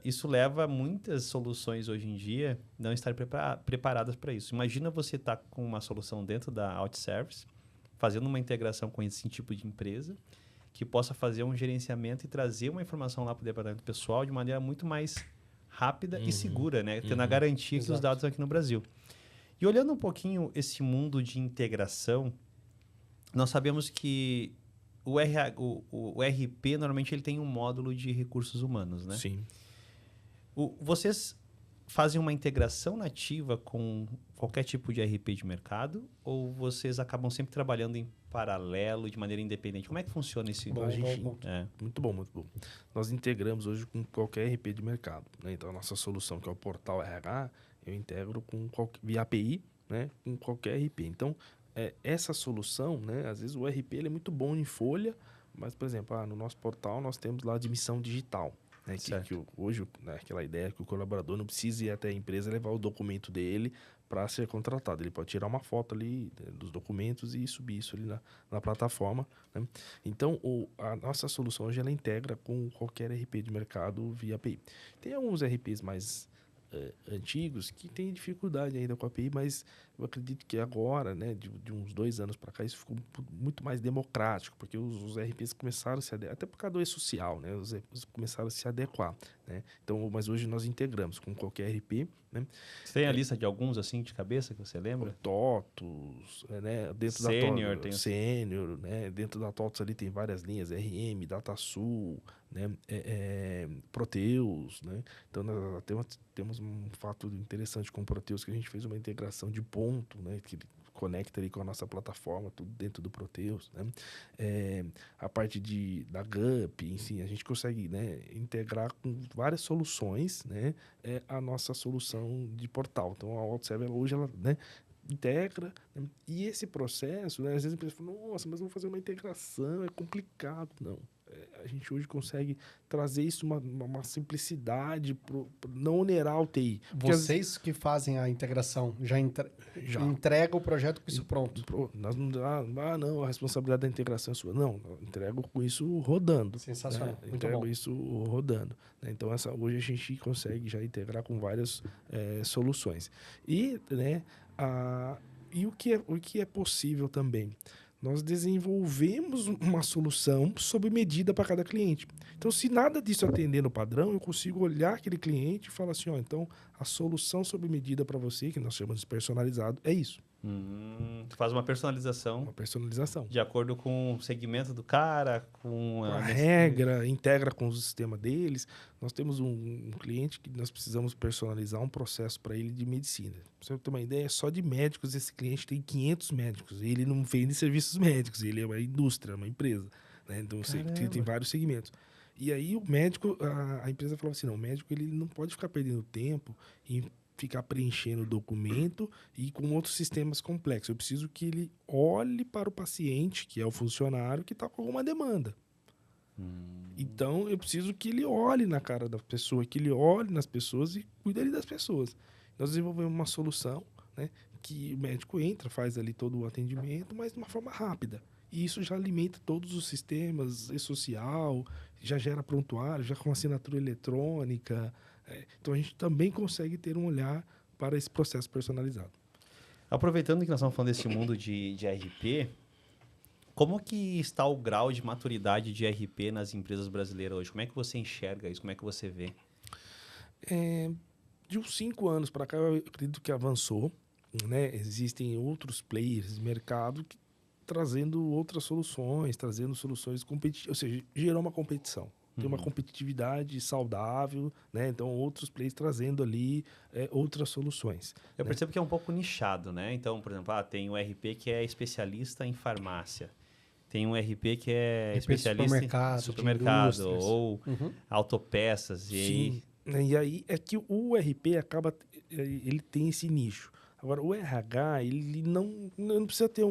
Isso leva a muitas soluções hoje em dia não estarem preparadas para isso. Imagina você estar com uma solução dentro da OutService, fazendo uma integração com esse tipo de empresa, que possa fazer um gerenciamento e trazer uma informação lá para o departamento pessoal de maneira muito mais rápida e segura, né? Tendo a garantia que os dados estão aqui no Brasil. E olhando um pouquinho esse mundo de integração, nós sabemos que o RP, normalmente, ele tem um módulo de recursos humanos, né? Sim. Vocês fazem uma integração nativa com qualquer tipo de RP de mercado ou vocês acabam sempre trabalhando em paralelo, de maneira independente? Como é que funciona esse... Muito bom, muito bom. Nós integramos hoje com qualquer RP de mercado, né? Então, a nossa solução, que é o Portal RH, eu integro via API, né? Com qualquer RP. Então, essa solução, né? Às vezes o RP ele é muito bom em folha, mas, por exemplo, no nosso portal nós temos lá a admissão digital. Né, que hoje, né, aquela ideia que o colaborador não precisa ir até a empresa levar o documento dele para ser contratado. Ele pode tirar uma foto ali dos documentos e subir isso ali na plataforma. Né? Então, a nossa solução hoje ela integra com qualquer RP de mercado via API. Tem alguns RPs mais antigos que têm dificuldade ainda com a API, mas eu acredito que agora, né, de uns 2 anos para cá, isso ficou muito mais democrático, porque os RPs começaram a se adequar, até por causa do e-social, né, os RPs começaram a se adequar, né, então, mas hoje nós integramos com qualquer RP, né. Você tem a lista de alguns, assim, de cabeça, que você lembra? TOTUS, né, dentro Senior, da TOTUS, Senior, né, dentro da TOTUS ali tem várias linhas, RM, DataSul, né, Proteus, né, então nós temos um fato interessante com o Proteus, que a gente fez uma integração de ponto, né, que conecta ali com a nossa plataforma, tudo dentro do Proteus, né? A parte da GUP, enfim, a gente consegue, né, integrar com várias soluções, né, a nossa solução de portal. Então, a OutServe hoje, ela, né, integra, né? E esse processo, né, às vezes a pessoa fala, nossa, mas vamos fazer uma integração, é complicado. Não. A gente hoje consegue trazer isso uma simplicidade para não onerar o TI. Vocês que fazem a integração já entregam o projeto com isso pronto? Nós não, a responsabilidade da integração é sua. Não, eu entrego com isso rodando. Sensacional, né? muito bom. Isso rodando. Né? Então, hoje a gente consegue já integrar com várias soluções. E, né, o que é possível também? Nós desenvolvemos uma solução sob medida para cada cliente. Então, se nada disso atender no padrão, eu consigo olhar aquele cliente e falar assim, então a solução sob medida para você, que nós chamamos de personalizado, é isso. Tu faz uma personalização. Uma personalização. De acordo com o segmento do cara, com a regra, integra com o sistema deles. Nós temos um cliente que nós precisamos personalizar um processo para ele de medicina. Pra você ter uma ideia, só de médicos, esse cliente tem 500 médicos. Ele não vende serviços médicos, ele é uma indústria, uma empresa. Né? Então, tem vários segmentos. E aí, o médico, a empresa falou assim, não, o médico ele não pode ficar perdendo tempo em ficar preenchendo o documento e com outros sistemas complexos. Eu preciso que ele olhe para o paciente, que é o funcionário, que está com alguma demanda. Então, eu preciso que ele olhe na cara da pessoa, que ele olhe nas pessoas e cuide ali das pessoas. Nós desenvolvemos uma solução, né, que o médico entra, faz ali todo o atendimento, mas de uma forma rápida. E isso já alimenta todos os sistemas, e-social, já gera prontuário, já com assinatura eletrônica. Então, a gente também consegue ter um olhar para esse processo personalizado. Aproveitando que nós estamos falando desse mundo de RP, como que está o grau de maturidade de RP nas empresas brasileiras hoje? Como é que você enxerga isso? Como é que você vê? De uns 5 anos para cá, eu acredito que avançou. Né? Existem outros players de mercado trazendo outras soluções, trazendo soluções competitivas, ou seja, gerou uma competição. Tem uma competitividade saudável, né? Então, outros players trazendo ali outras soluções. Eu percebo que é um pouco nichado, né? Então, por exemplo, tem um RP que é especialista em farmácia. Tem um RP que é especialista em supermercado ou autopeças. Sim. E aí é que o RP ele tem esse nicho. Agora, o RH, ele não precisa ter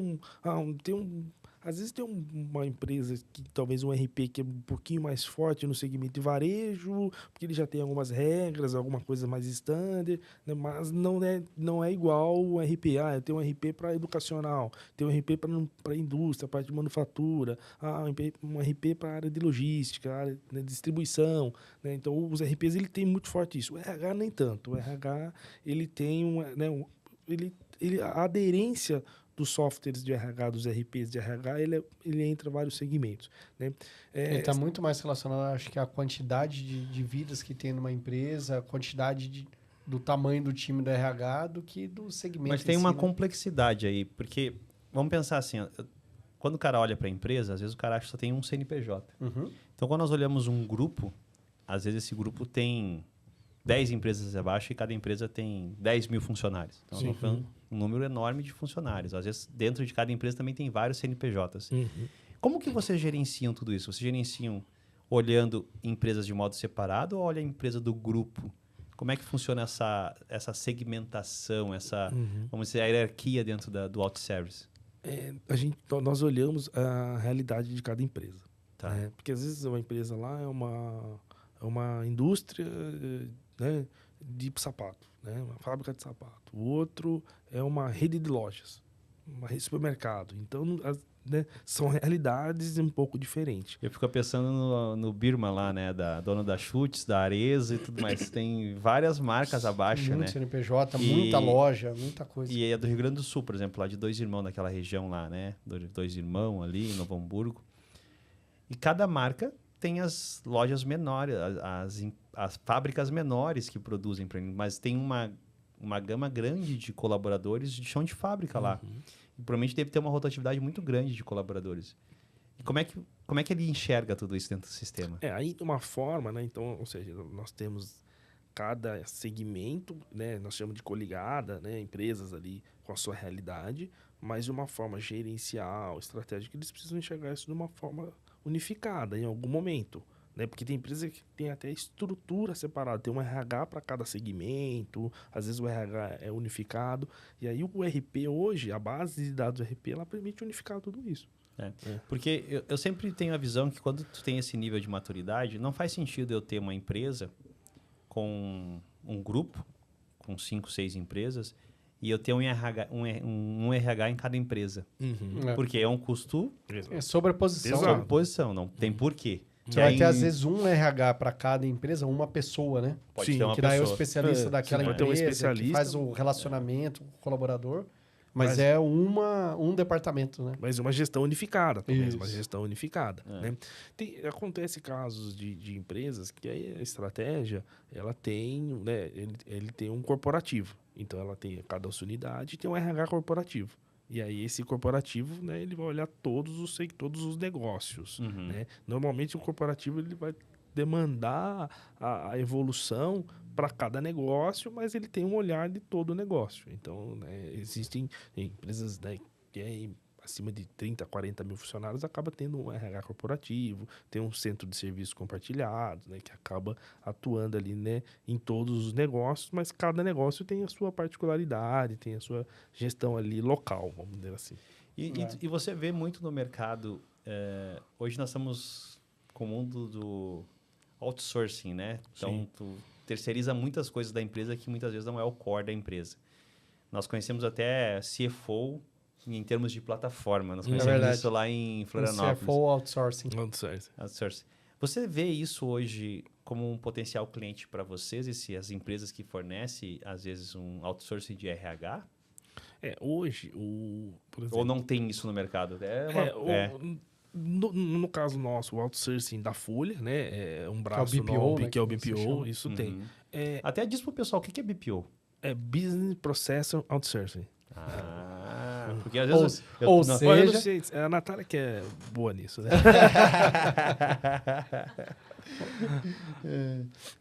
Às vezes tem uma empresa que talvez um RP que é um pouquinho mais forte no segmento de varejo, porque ele já tem algumas regras, alguma coisa mais standard, né? Mas não é igual o RP. Ah, eu tenho um RP para educacional, tenho um RP para indústria, parte de manufatura, um RP para área de logística, área de distribuição, né? Então, os RPs ele tem muito forte isso. O RH nem tanto. O RH ele tem a aderência dos softwares de RH, dos RPs de RH, ele entra em vários segmentos, né? Ele está muito mais relacionado, acho que, à quantidade de vidas que tem numa empresa, a quantidade do tamanho do time do RH do que do segmento. Mas tem uma complexidade aí, porque vamos pensar assim, ó, quando o cara olha para a empresa, às vezes o cara acha que só tem um CNPJ. Uhum. Então, quando nós olhamos um grupo, às vezes esse grupo tem 10 empresas abaixo e cada empresa tem 10 mil funcionários. Então, nós estamos falando um número enorme de funcionários. Às vezes, dentro de cada empresa também tem vários CNPJs. Como que vocês gerenciam tudo isso? Vocês gerenciam olhando empresas de modo separado ou olha a empresa do grupo? Como é que funciona essa segmentação, vamos dizer, a hierarquia dentro do out-service? Nós olhamos a realidade de cada empresa. Tá. Né? Porque às vezes uma empresa lá é uma indústria, né, de sapato, né? Uma fábrica de sapato. O outro é uma rede de lojas, uma rede de supermercado. Então, né, são realidades um pouco diferentes. Eu fico pensando no Birma lá, né? Da dona da Schutz, da Arezzo e tudo mais. Tem várias marcas abaixo, muito né? CNPJ, muita loja, muita coisa. E é do Rio Grande do Sul, por exemplo, lá de Dois Irmãos, naquela região lá, né? Dois Irmãos ali, em Novo Hamburgo. E cada marca tem as lojas menores, as fábricas menores que produzem para mim, mas tem uma gama grande de colaboradores de chão de fábrica lá. E provavelmente deve ter uma rotatividade muito grande de colaboradores. E como é que ele enxerga tudo isso dentro do sistema? Aí uma forma, né? Então, ou seja, nós temos cada segmento, né? Nós chamamos de coligada, né? Empresas ali com a sua realidade, mas de uma forma gerencial, estratégica, eles precisam enxergar isso de uma forma unificada em algum momento, né? Porque tem empresa que tem até estrutura separada, tem um RH para cada segmento, às vezes o RH é unificado, e aí o RP hoje, a base de dados do RP, ela permite unificar tudo isso. Porque eu sempre tenho a visão que quando tu tem esse nível de maturidade, não faz sentido eu ter uma empresa com um grupo, com 5, 6 empresas, e eu ter um RH em cada empresa. Porque é um custo... É sobreposição. Sobreposição, não tem porquê. Você vai ter, às vezes, um RH para cada empresa, uma pessoa, né? Pode ter uma que daí é o pessoa. especialista daquela vai ter empresa, um especialista, que faz o relacionamento com o colaborador. Mas é um departamento, né? Mas uma gestão unificada também, Isso. uma gestão unificada. Né? Acontece casos de empresas que aí a estratégia, ela tem, né, ele tem um corporativo. Então, ela tem cada sua unidade e tem um RH corporativo. E aí, esse corporativo, né, ele vai olhar todos os negócios. Né? Normalmente, o corporativo ele vai demandar a evolução para cada negócio, mas ele tem um olhar de todo o negócio. Então, né, existem empresas, né, que é acima de 30, 40 mil funcionários, acaba tendo um RH corporativo, tem um centro de serviços compartilhados, né, que acaba atuando ali, né, em todos os negócios, mas cada negócio tem a sua particularidade, tem a sua gestão ali local, vamos dizer assim. E você vê muito no mercado, hoje nós estamos com o mundo do outsourcing, né? Então, tu terceiriza muitas coisas da empresa que muitas vezes não é o core da empresa. Nós conhecemos até CFO em termos de plataforma. Nós conhecemos isso lá em Florianópolis. CFO outsourcing. Outsourcing. Você vê isso hoje como um potencial cliente para vocês, as empresas que fornecem, às vezes, um outsourcing de RH? Hoje, por exemplo... Ou não tem isso no mercado? No caso nosso, o outsourcing da Folha, né? É um braço BPO, nobre, né, que é o que você BPO, chama. isso tem. Até diz pro pessoal, o que é BPO? É Business Process Outsourcing. Porque às vezes... Ou Eu não sei, é a Natália que é boa nisso, né?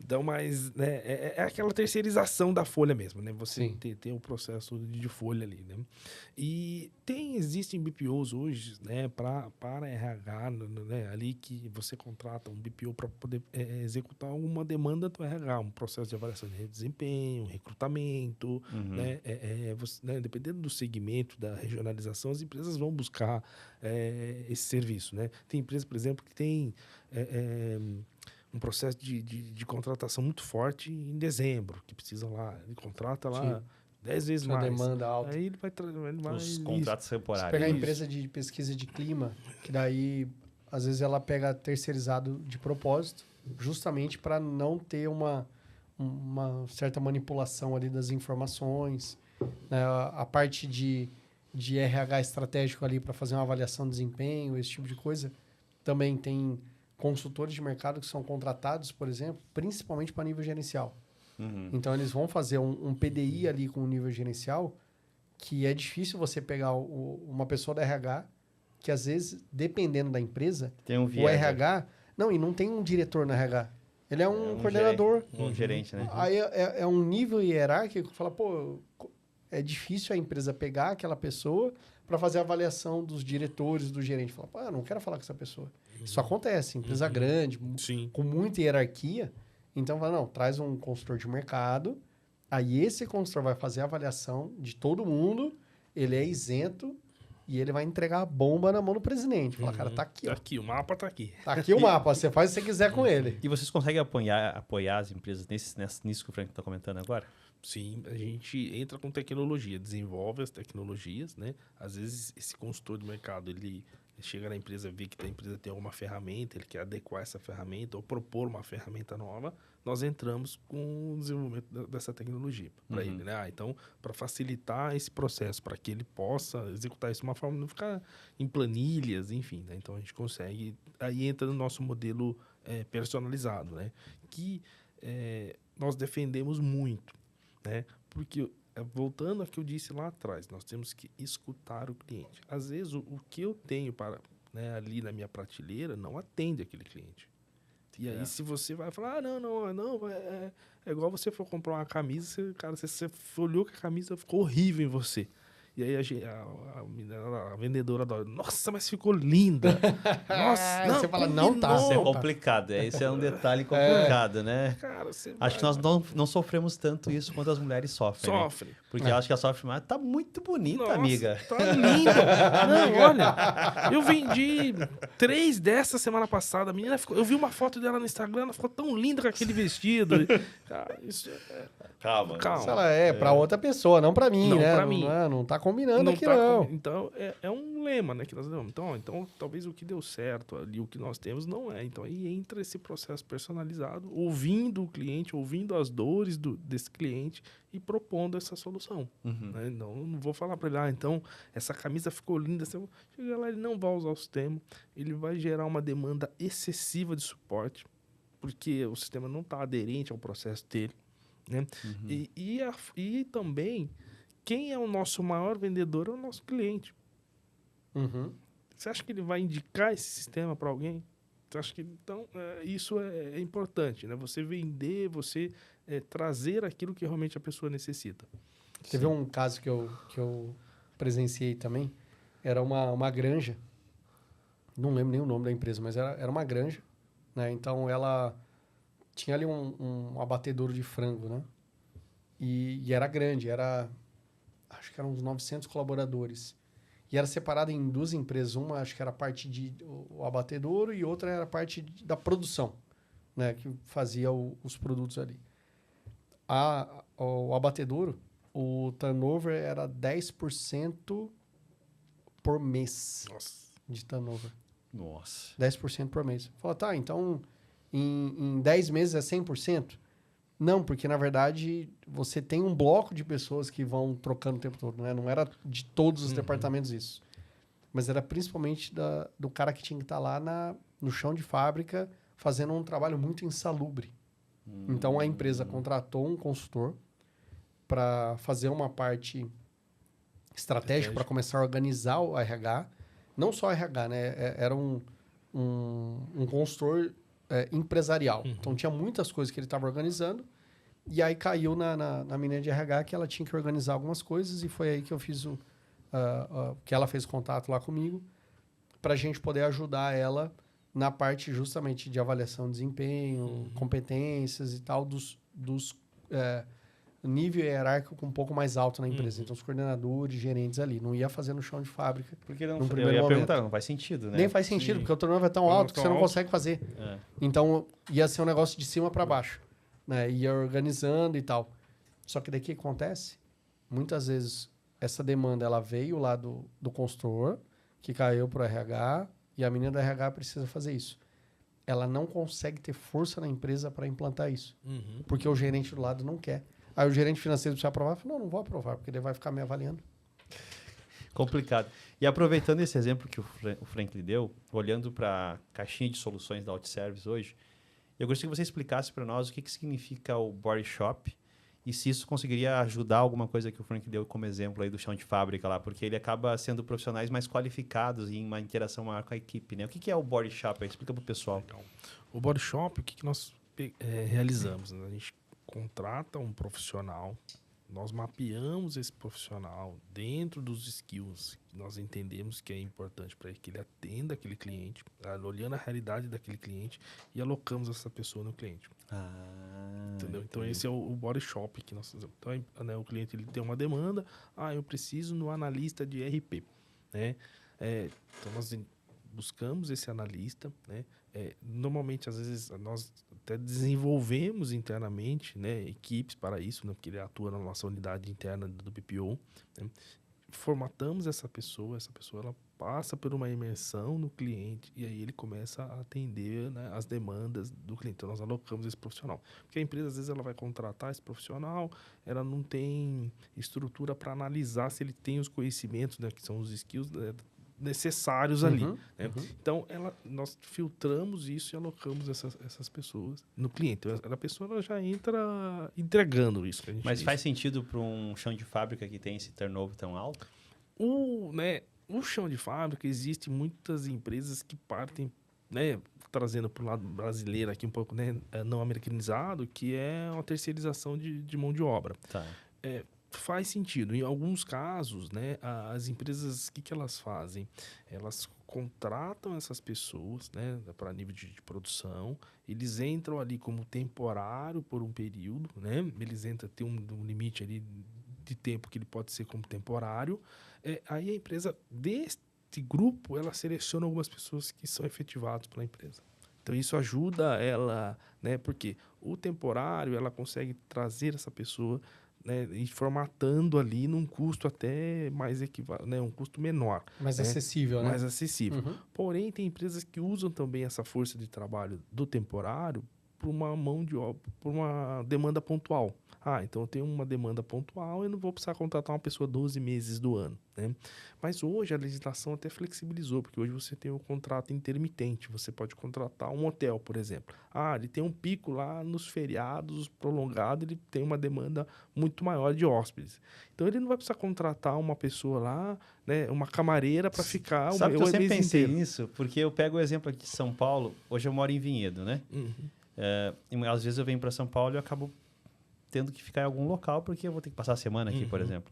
Então, mas né, é aquela terceirização da folha mesmo, né? Você Sim. tem o processo de folha ali, né? E existem BPOs hoje, né, para RH, né, ali que você contrata um BPO para poder executar uma demanda do RH, um processo de avaliação de desempenho, recrutamento, né? Dependendo do segmento, da regionalização, as empresas vão buscar esse serviço, né? Tem empresas, por exemplo, que tem um processo de contratação muito forte em dezembro, que precisa lá, ele contrata lá Sim. 10 vezes Sua mais. demanda alta. Aí ele vai... Os contratos Se temporários. pegar a Isso. empresa de pesquisa de clima, que daí, às vezes, ela pega terceirizado de propósito, justamente para não ter uma certa manipulação ali das informações. Né? A parte de RH estratégico ali para fazer uma avaliação de desempenho, esse tipo de coisa. Também tem consultores de mercado que são contratados, por exemplo, principalmente para nível gerencial. Então, eles vão fazer um PDI ali com o nível gerencial, que é difícil você pegar uma pessoa da RH, que às vezes, dependendo da empresa, Tem um o viés. RH... Não, e não tem um diretor no RH. Ele é um um coordenador. Um gerente, né? Aí é um nível hierárquico que fala, pô, é difícil a empresa pegar aquela pessoa para fazer a avaliação dos diretores, do gerente. Fala, pô, eu não quero falar com essa pessoa. Isso acontece, empresa grande, Sim. com muita hierarquia. Então, fala, não, traz um consultor de mercado, aí esse consultor vai fazer a avaliação de todo mundo, ele é isento e ele vai entregar a bomba na mão do presidente. Fala, cara, tá aqui, Tá ó. aqui, o mapa tá aqui. Tá aqui o mapa, você faz o que você quiser com ele. E vocês conseguem apoiar as empresas nisso que o Frank está comentando agora? Sim, a gente entra com tecnologia, desenvolve as tecnologias, né? Às vezes esse consultor de mercado, ele chega na empresa, vê que a empresa tem alguma ferramenta, ele quer adequar essa ferramenta ou propor uma ferramenta nova, nós entramos com o desenvolvimento dessa tecnologia para ele, né? Então, para facilitar esse processo, para que ele possa executar isso de uma forma, não ficar em planilhas, enfim, né? Então, a gente consegue... Aí entra no nosso modelo personalizado, né? Que nós defendemos muito, né? Porque, voltando ao que eu disse lá atrás, nós temos que escutar o cliente. Às vezes, o que eu tenho né, ali na minha prateleira não atende aquele cliente. E aí, se você vai falar, não, é igual você for comprar uma camisa, você olhou que a camisa ficou horrível em você. E aí a vendedora adora, nossa, mas ficou linda. Nossa, não, você fala, não tá. Isso é Opa. complicado. Esse é um detalhe complicado, né? Cara, você Acho que nós não sofremos tanto isso quanto as mulheres sofrem. Né? sofre. Porque eu acho que a sofre mais. Tá muito bonita, Nossa, amiga. tá linda. Não, olha, eu vendi 3 dessa semana passada. A menina eu vi uma foto dela no Instagram, ela ficou tão linda com aquele vestido. Cara, isso Calma. Se ela é pra outra pessoa, não pra mim, Não né? pra mim. Não tá combinando aqui, tá não. Então, é um lema, né, que nós damos. Então, talvez o que deu certo ali, o que nós temos, não é. Então, aí entra esse processo personalizado, ouvindo o cliente, ouvindo as dores desse cliente e propondo essa solução. Né? Não vou falar para ele, então, essa camisa ficou linda. Chega lá, ele não vai usar o sistema, ele vai gerar uma demanda excessiva de suporte, porque o sistema não está aderente ao processo dele. Né? E também, quem é o nosso maior vendedor é o nosso cliente. Você acha que ele vai indicar esse sistema para alguém? Você acha que, então, isso é importante, né? Você vender, você trazer aquilo que realmente a pessoa necessita. Teve um caso que eu presenciei também. Era uma granja. Não lembro nem o nome da empresa, mas era uma granja. Né? Então, ela tinha ali um abatedouro de frango, né? E era grande, acho que eram uns 900 colaboradores. E era separado em 2 empresas. Uma, acho que era a parte o abatedouro e outra era a parte da produção, né? Que fazia os produtos ali. O abatedouro, o turnover era 10% por mês. Nossa. De turnover. Nossa. 10% por mês. Falou, tá, então em 10 meses é 100%? Não, porque na verdade você tem um bloco de pessoas que vão trocando o tempo todo, né? Não era de todos os departamentos isso. Mas era principalmente do cara que tinha que estar lá no chão de fábrica fazendo um trabalho muito insalubre. Então a empresa contratou um consultor para fazer uma parte estratégica para começar a organizar o RH. Não só o RH, né? Era um consultor empresarial. Então, tinha muitas coisas que ele estava organizando. E aí caiu na menina de RH que ela tinha que organizar algumas coisas. E foi aí que eu fiz que ela fez contato lá comigo para a gente poder ajudar ela na parte justamente de avaliação de desempenho, competências e tal, dos nível hierárquico um pouco mais alto na empresa. Então, os coordenadores, gerentes ali. Não ia fazer no chão de fábrica. Porque não, num eu primeiro ia momento. perguntar, não faz sentido, né? Nem faz sentido, porque o turnover é tão alto que você não consegue fazer. É. Então, ia ser um negócio de cima para baixo. Né? Ia organizando e tal. Só que daí o que acontece? Muitas vezes, essa demanda ela veio lá do consultor, que caiu para o RH, e a menina do RH precisa fazer isso. Ela não consegue ter força na empresa para implantar isso. Porque o gerente do lado não quer. Aí o gerente financeiro precisa aprovar. Fala, não vou aprovar, porque ele vai ficar me avaliando. Complicado. E aproveitando esse exemplo que o Franklin deu, olhando para a caixinha de soluções da OutService hoje, eu gostaria que você explicasse para nós o que significa o Body Shop e se isso conseguiria ajudar alguma coisa que o Frank deu como exemplo aí do chão de fábrica lá, porque ele acaba sendo profissionais mais qualificados em uma interação maior com a equipe, né? O que é o Body Shop? Explica para o pessoal. Legal. O Body Shop, o que nós realizamos? Né? A gente contrata um profissional, nós mapeamos esse profissional dentro dos skills que nós entendemos que é importante para que ele atenda aquele cliente, olhando a realidade daquele cliente, e alocamos essa pessoa no cliente. Entendeu? Então, esse é o Body Shop que nós fazemos. Então, né, o cliente ele tem uma demanda, eu preciso no analista de RP. Né? Então, nós buscamos esse analista, né? Normalmente, às vezes, nós até desenvolvemos internamente, né, equipes para isso, né, porque ele atua na nossa unidade interna do BPO. Né? Formatamos essa pessoa ela passa por uma imersão no cliente e aí ele começa a atender, né, as demandas do cliente. Então, nós alocamos esse profissional. Porque a empresa, às vezes, ela vai contratar esse profissional, ela não tem estrutura para analisar se ele tem os conhecimentos, né, que são os skills, né, necessários ali. Né? Então, nós filtramos isso e alocamos essas pessoas no cliente. Então, a pessoa ela já entra entregando isso. Que a gente Mas diz. faz sentido para um chão de fábrica que tem esse turnover tão alto? O chão de fábrica, existe muitas empresas que partem, né, trazendo para o lado brasileiro aqui um pouco, né, não americanizado, que é uma terceirização de mão de obra. Tá. Faz sentido. Em alguns casos, né, as empresas, o que elas fazem? Elas contratam essas pessoas, né, para nível de produção, eles entram ali como temporário por um período, né, eles entram, tem um limite ali de tempo que ele pode ser como temporário. Aí a empresa, deste grupo, ela seleciona algumas pessoas que são efetivadas pela empresa. Então, isso ajuda ela, né, porque o temporário, ela consegue trazer essa pessoa, né, e formatando ali num custo até mais equivalente, né, um custo menor. Mais né? acessível, né? Mais acessível. Porém, tem empresas que usam também essa força de trabalho do temporário para uma mão de obra, por uma demanda pontual. Então eu tenho uma demanda pontual e não vou precisar contratar uma pessoa 12 meses do ano. Né? Mas hoje a legislação até flexibilizou, porque hoje você tem um contrato intermitente. Você pode contratar um hotel, por exemplo. Ele tem um pico lá nos feriados prolongado, ele tem uma demanda muito maior de hóspedes. Então ele não vai precisar contratar uma pessoa lá, né, uma camareira para ficar Sabe que eu sempre mês pensei inteiro. nisso? Porque eu pego o exemplo aqui de São Paulo. Hoje eu moro em Vinhedo, né? E às vezes eu venho para São Paulo e eu acabo tendo que ficar em algum local porque eu vou ter que passar a semana aqui, por exemplo.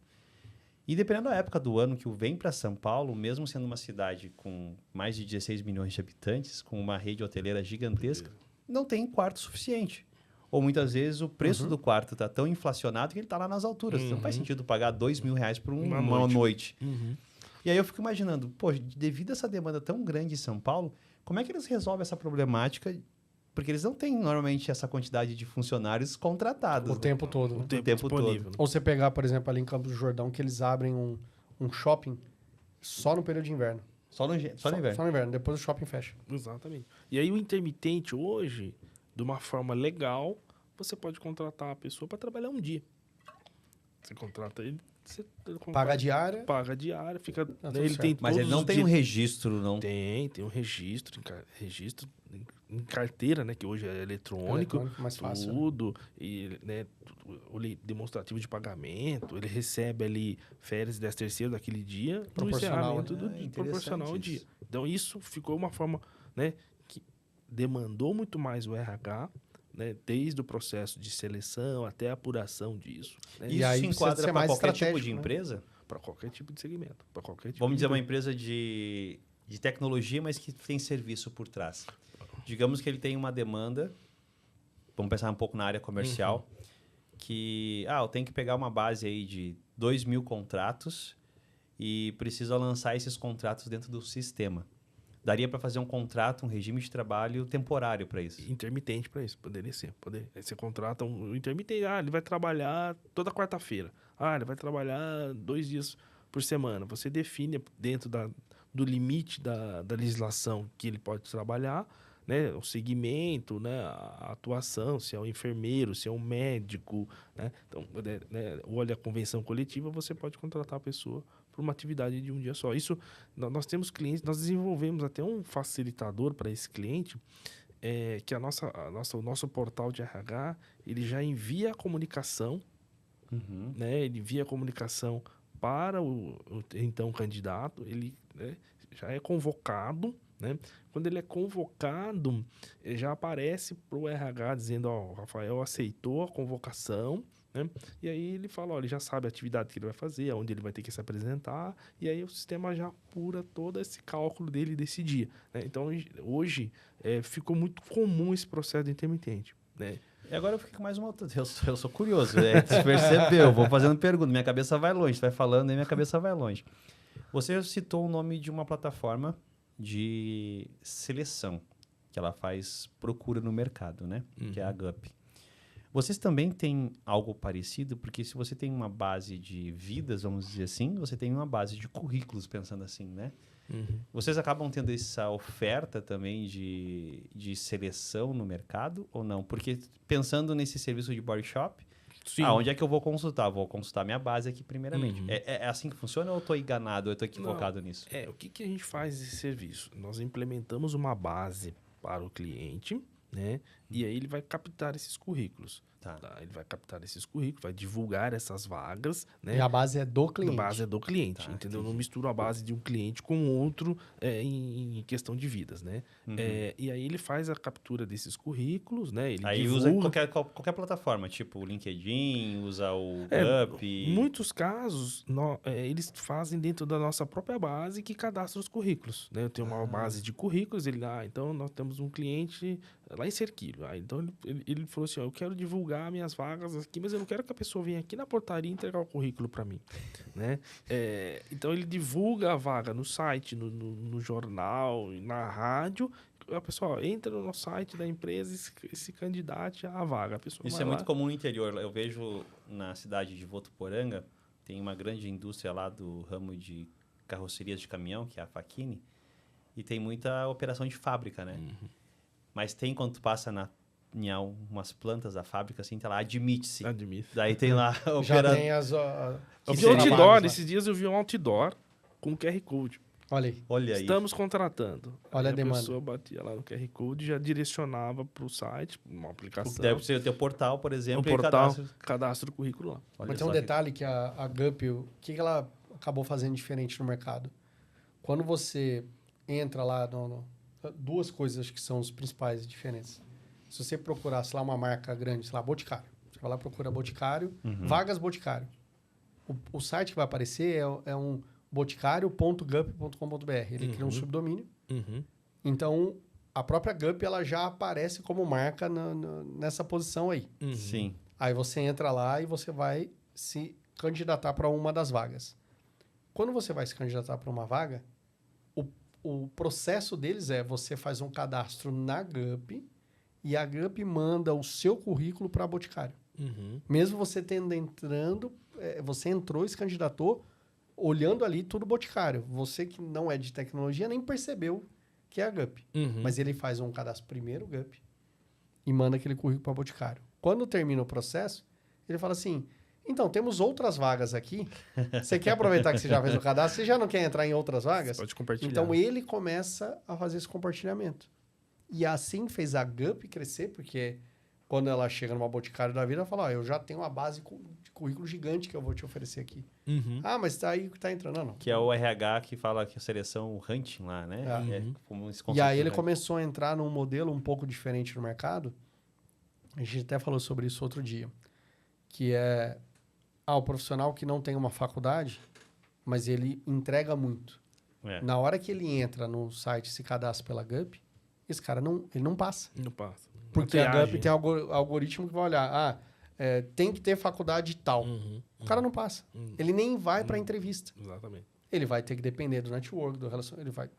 E dependendo da época do ano que eu venho para São Paulo, mesmo sendo uma cidade com mais de 16 milhões de habitantes, com uma rede hoteleira gigantesca, não tem quarto suficiente. Ou muitas vezes o preço do quarto está tão inflacionado que ele está lá nas alturas. Não faz sentido pagar R$2.000 por uma noite. E aí eu fico imaginando, devido a essa demanda tão grande em São Paulo, como é que eles resolvem essa problemática? Porque eles não têm normalmente essa quantidade de funcionários contratados. O tempo todo. O Né? tempo todo. disponível. Né? Ou você pegar, por exemplo, ali em Campos do Jordão, que eles abrem um shopping só no período de inverno. Só no inverno. Só no inverno, depois o shopping fecha. Exatamente. E aí o intermitente hoje, de uma forma legal, você pode contratar a pessoa para trabalhar um dia. Você contrata ele, paga a diária. Paga a diária, fica. Ele tem Mas ele não tem um registro, não? Tem um registro em carteira, né? Que hoje é eletrônico mais fácil. Tudo. E, né, o demonstrativo de pagamento, ele recebe ali férias e 10º daquele dia, Proporcional, proporcional ao dia. Então, isso ficou uma forma, né? Que demandou muito mais o RH, né, desde o processo de seleção até a apuração disso. Né? Isso aí se precisa enquadra ser para mais qualquer tipo de estratégico, né? empresa? Para qualquer tipo de segmento. Para qualquer tipo Vamos de dizer uma empresa. empresa de tecnologia, mas que tem serviço por trás. Digamos que ele tem uma demanda, vamos pensar um pouco na área comercial, que eu tenho que pegar uma base aí de 2.000 contratos e precisa lançar esses contratos dentro do sistema. Daria para fazer um contrato, um regime de trabalho temporário para isso. Intermitente para isso, poderia ser. Aí você contrata um intermitente, ele vai trabalhar toda quarta-feira. Ele vai trabalhar 2 dias por semana. Você define dentro do limite da legislação que ele pode trabalhar, né? O segmento, né? A atuação, se é um enfermeiro, se é um médico, né? Então, né? Olha a convenção coletiva, você pode contratar a pessoa por uma atividade de um dia só. Isso, nós temos clientes, nós desenvolvemos até um facilitador para esse cliente, que o nosso portal de RH, ele já envia a comunicação, né? Ele envia a comunicação para então candidato, ele, né, já é convocado, né? Quando ele é convocado, ele já aparece para o RH dizendo, o Rafael aceitou a convocação, né? E aí ele fala, ele já sabe a atividade que ele vai fazer, aonde ele vai ter que se apresentar, e aí o sistema já apura todo esse cálculo dele desse dia, né? Então, hoje, ficou muito comum esse processo de intermitente, né? E agora eu fico com mais uma outra. Eu sou curioso, você percebeu? Vou fazendo pergunta. Minha cabeça vai longe. Você vai falando e minha cabeça vai longe. Você citou o nome de uma plataforma de seleção, que ela faz procura no mercado, né? Que é a GUP. Vocês também têm algo parecido? Porque se você tem uma base de vidas, vamos dizer assim, você tem uma base de currículos, pensando assim, né? Vocês acabam tendo essa oferta também de seleção no mercado ou não? Porque pensando nesse serviço de body shop, Sim. onde é que eu vou consultar? Vou consultar minha base aqui primeiramente. É assim que funciona ou eu estou enganado, ou eu estou equivocado nisso? O que a gente faz nesse serviço? Nós implementamos uma base para o cliente, né? E aí ele vai captar esses currículos. Tá. Ele vai captar esses currículos, vai divulgar essas vagas, né? E a base é do A cliente. base é do cliente, Tá, entendeu? entendi. Não mistura a base de um cliente com outro em questão de vidas, né? E aí ele faz a captura desses currículos, né? Ele Aí divulga. usa qualquer plataforma, tipo o LinkedIn, usa o GUP. Em muitos casos, eles fazem dentro da nossa própria base que cadastra os currículos, né? Eu tenho uma base de currículos, então nós temos um cliente lá em Cerquilho. Então ele falou assim, eu quero divulgar minhas vagas aqui, mas eu não quero que a pessoa venha aqui na portaria entregar o currículo para mim, né? Então ele divulga a vaga no site, no jornal, na rádio. A pessoa entra no site da empresa e se candidate à vaga. A pessoa Isso vai é muito lá. comum no interior. Eu vejo na cidade de Votuporanga, tem uma grande indústria lá do ramo de carrocerias de caminhão, que é a Facchini, e tem muita operação de fábrica, né? Mas tem, quando tu passa em algumas plantas da fábrica, assim, tá lá, admite-se. Admito. Daí tem lá a Já opera... tem as... Eu os vi um outdoor, trabalhos lá. esses dias eu vi um outdoor com QR Code. Olha aí. Olha aí. Estamos contratando. Olha Aí a demanda. pessoa batia lá no QR Code e já direcionava para o site, uma aplicação. Deve ser o teu portal, por exemplo, um e portal, cadastra. cadastra o currículo lá. Olha Mas tem um só que- detalhe que a GUP, o que ela acabou fazendo diferente no mercado? Quando você entra lá, duas coisas acho que são as principais diferenças. Se você procurar, sei lá, uma marca grande, sei lá, Boticário. Você vai lá, procura Boticário, vagas Boticário. O site que vai aparecer é um boticário.gup.com.br. Ele cria um subdomínio. Então, a própria GUP ela já aparece como marca nessa posição aí. Sim. Aí você entra lá e você vai se candidatar para uma das vagas. Quando você vai se candidatar para uma vaga, o processo deles você faz um cadastro na GUP e a GUP manda o seu currículo para a Boticário. Mesmo você você entrou e se candidatou olhando ali tudo Boticário. Você que não é de tecnologia nem percebeu que é a GUP. Mas ele faz um cadastro primeiro, GUP, e manda aquele currículo para Boticário. Quando termina o processo, ele fala assim, então, temos outras vagas aqui. Você quer aproveitar que você já fez o cadastro? Você já não quer entrar em outras vagas? Pode compartilhar. Então, ele começa a fazer esse compartilhamento. E assim fez a GUP crescer, porque quando ela chega numa Boticário da vida, ela fala, eu já tenho uma base de currículo gigante que eu vou te oferecer aqui. Uhum. Ah, mas tá aí que tá entrando. Não. Que é o RH que fala que a seleção, o hunting lá, né? Uhum. Como esse E conceito aí ele do hunting. começou a entrar num modelo um pouco diferente no mercado. A gente até falou sobre isso outro dia. Que é o profissional que não tem uma faculdade, mas ele entrega muito. É. Na hora que ele entra no site e se cadastra pela GUP, esse cara ele não passa. Não passa. Porque Uma a triagem. GUP tem algoritmo que vai olhar. Tem que ter faculdade tal. Uhum. O cara não passa. Uhum. Ele nem vai para a entrevista. Exatamente. Ele vai ter que depender do network, do relacionamento.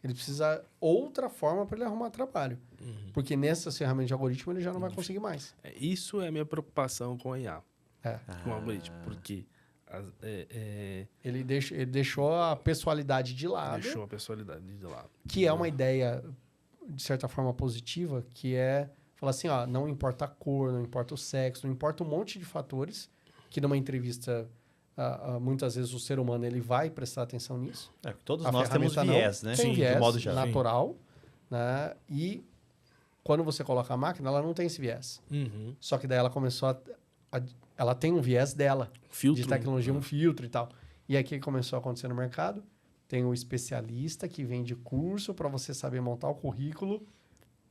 Ele precisa outra forma para ele arrumar trabalho. Uhum. Porque nessas ferramentas de algoritmo ele já não vai conseguir mais. Isso é a minha preocupação com a IA, É. com o algoritmo, porque Ele deixou a pessoalidade de lado, deixou a personalidade de lado. que é uma ideia, de certa forma, positiva, que é falar assim, não importa a cor, não importa o sexo, não importa um monte de fatores, que numa entrevista, muitas vezes o ser humano ele vai prestar atenção nisso. Todos A nós temos ferramenta viés, não, né? Tem Sim, viés do modo geral. natural, né? E quando você coloca a máquina, ela não tem esse viés. Uhum. Só que daí ela começou ela tem um viés dela, Filtro. de tecnologia, um filtro e tal. E aí o que começou a acontecer no mercado? Tem o especialista que vende curso para você saber montar o currículo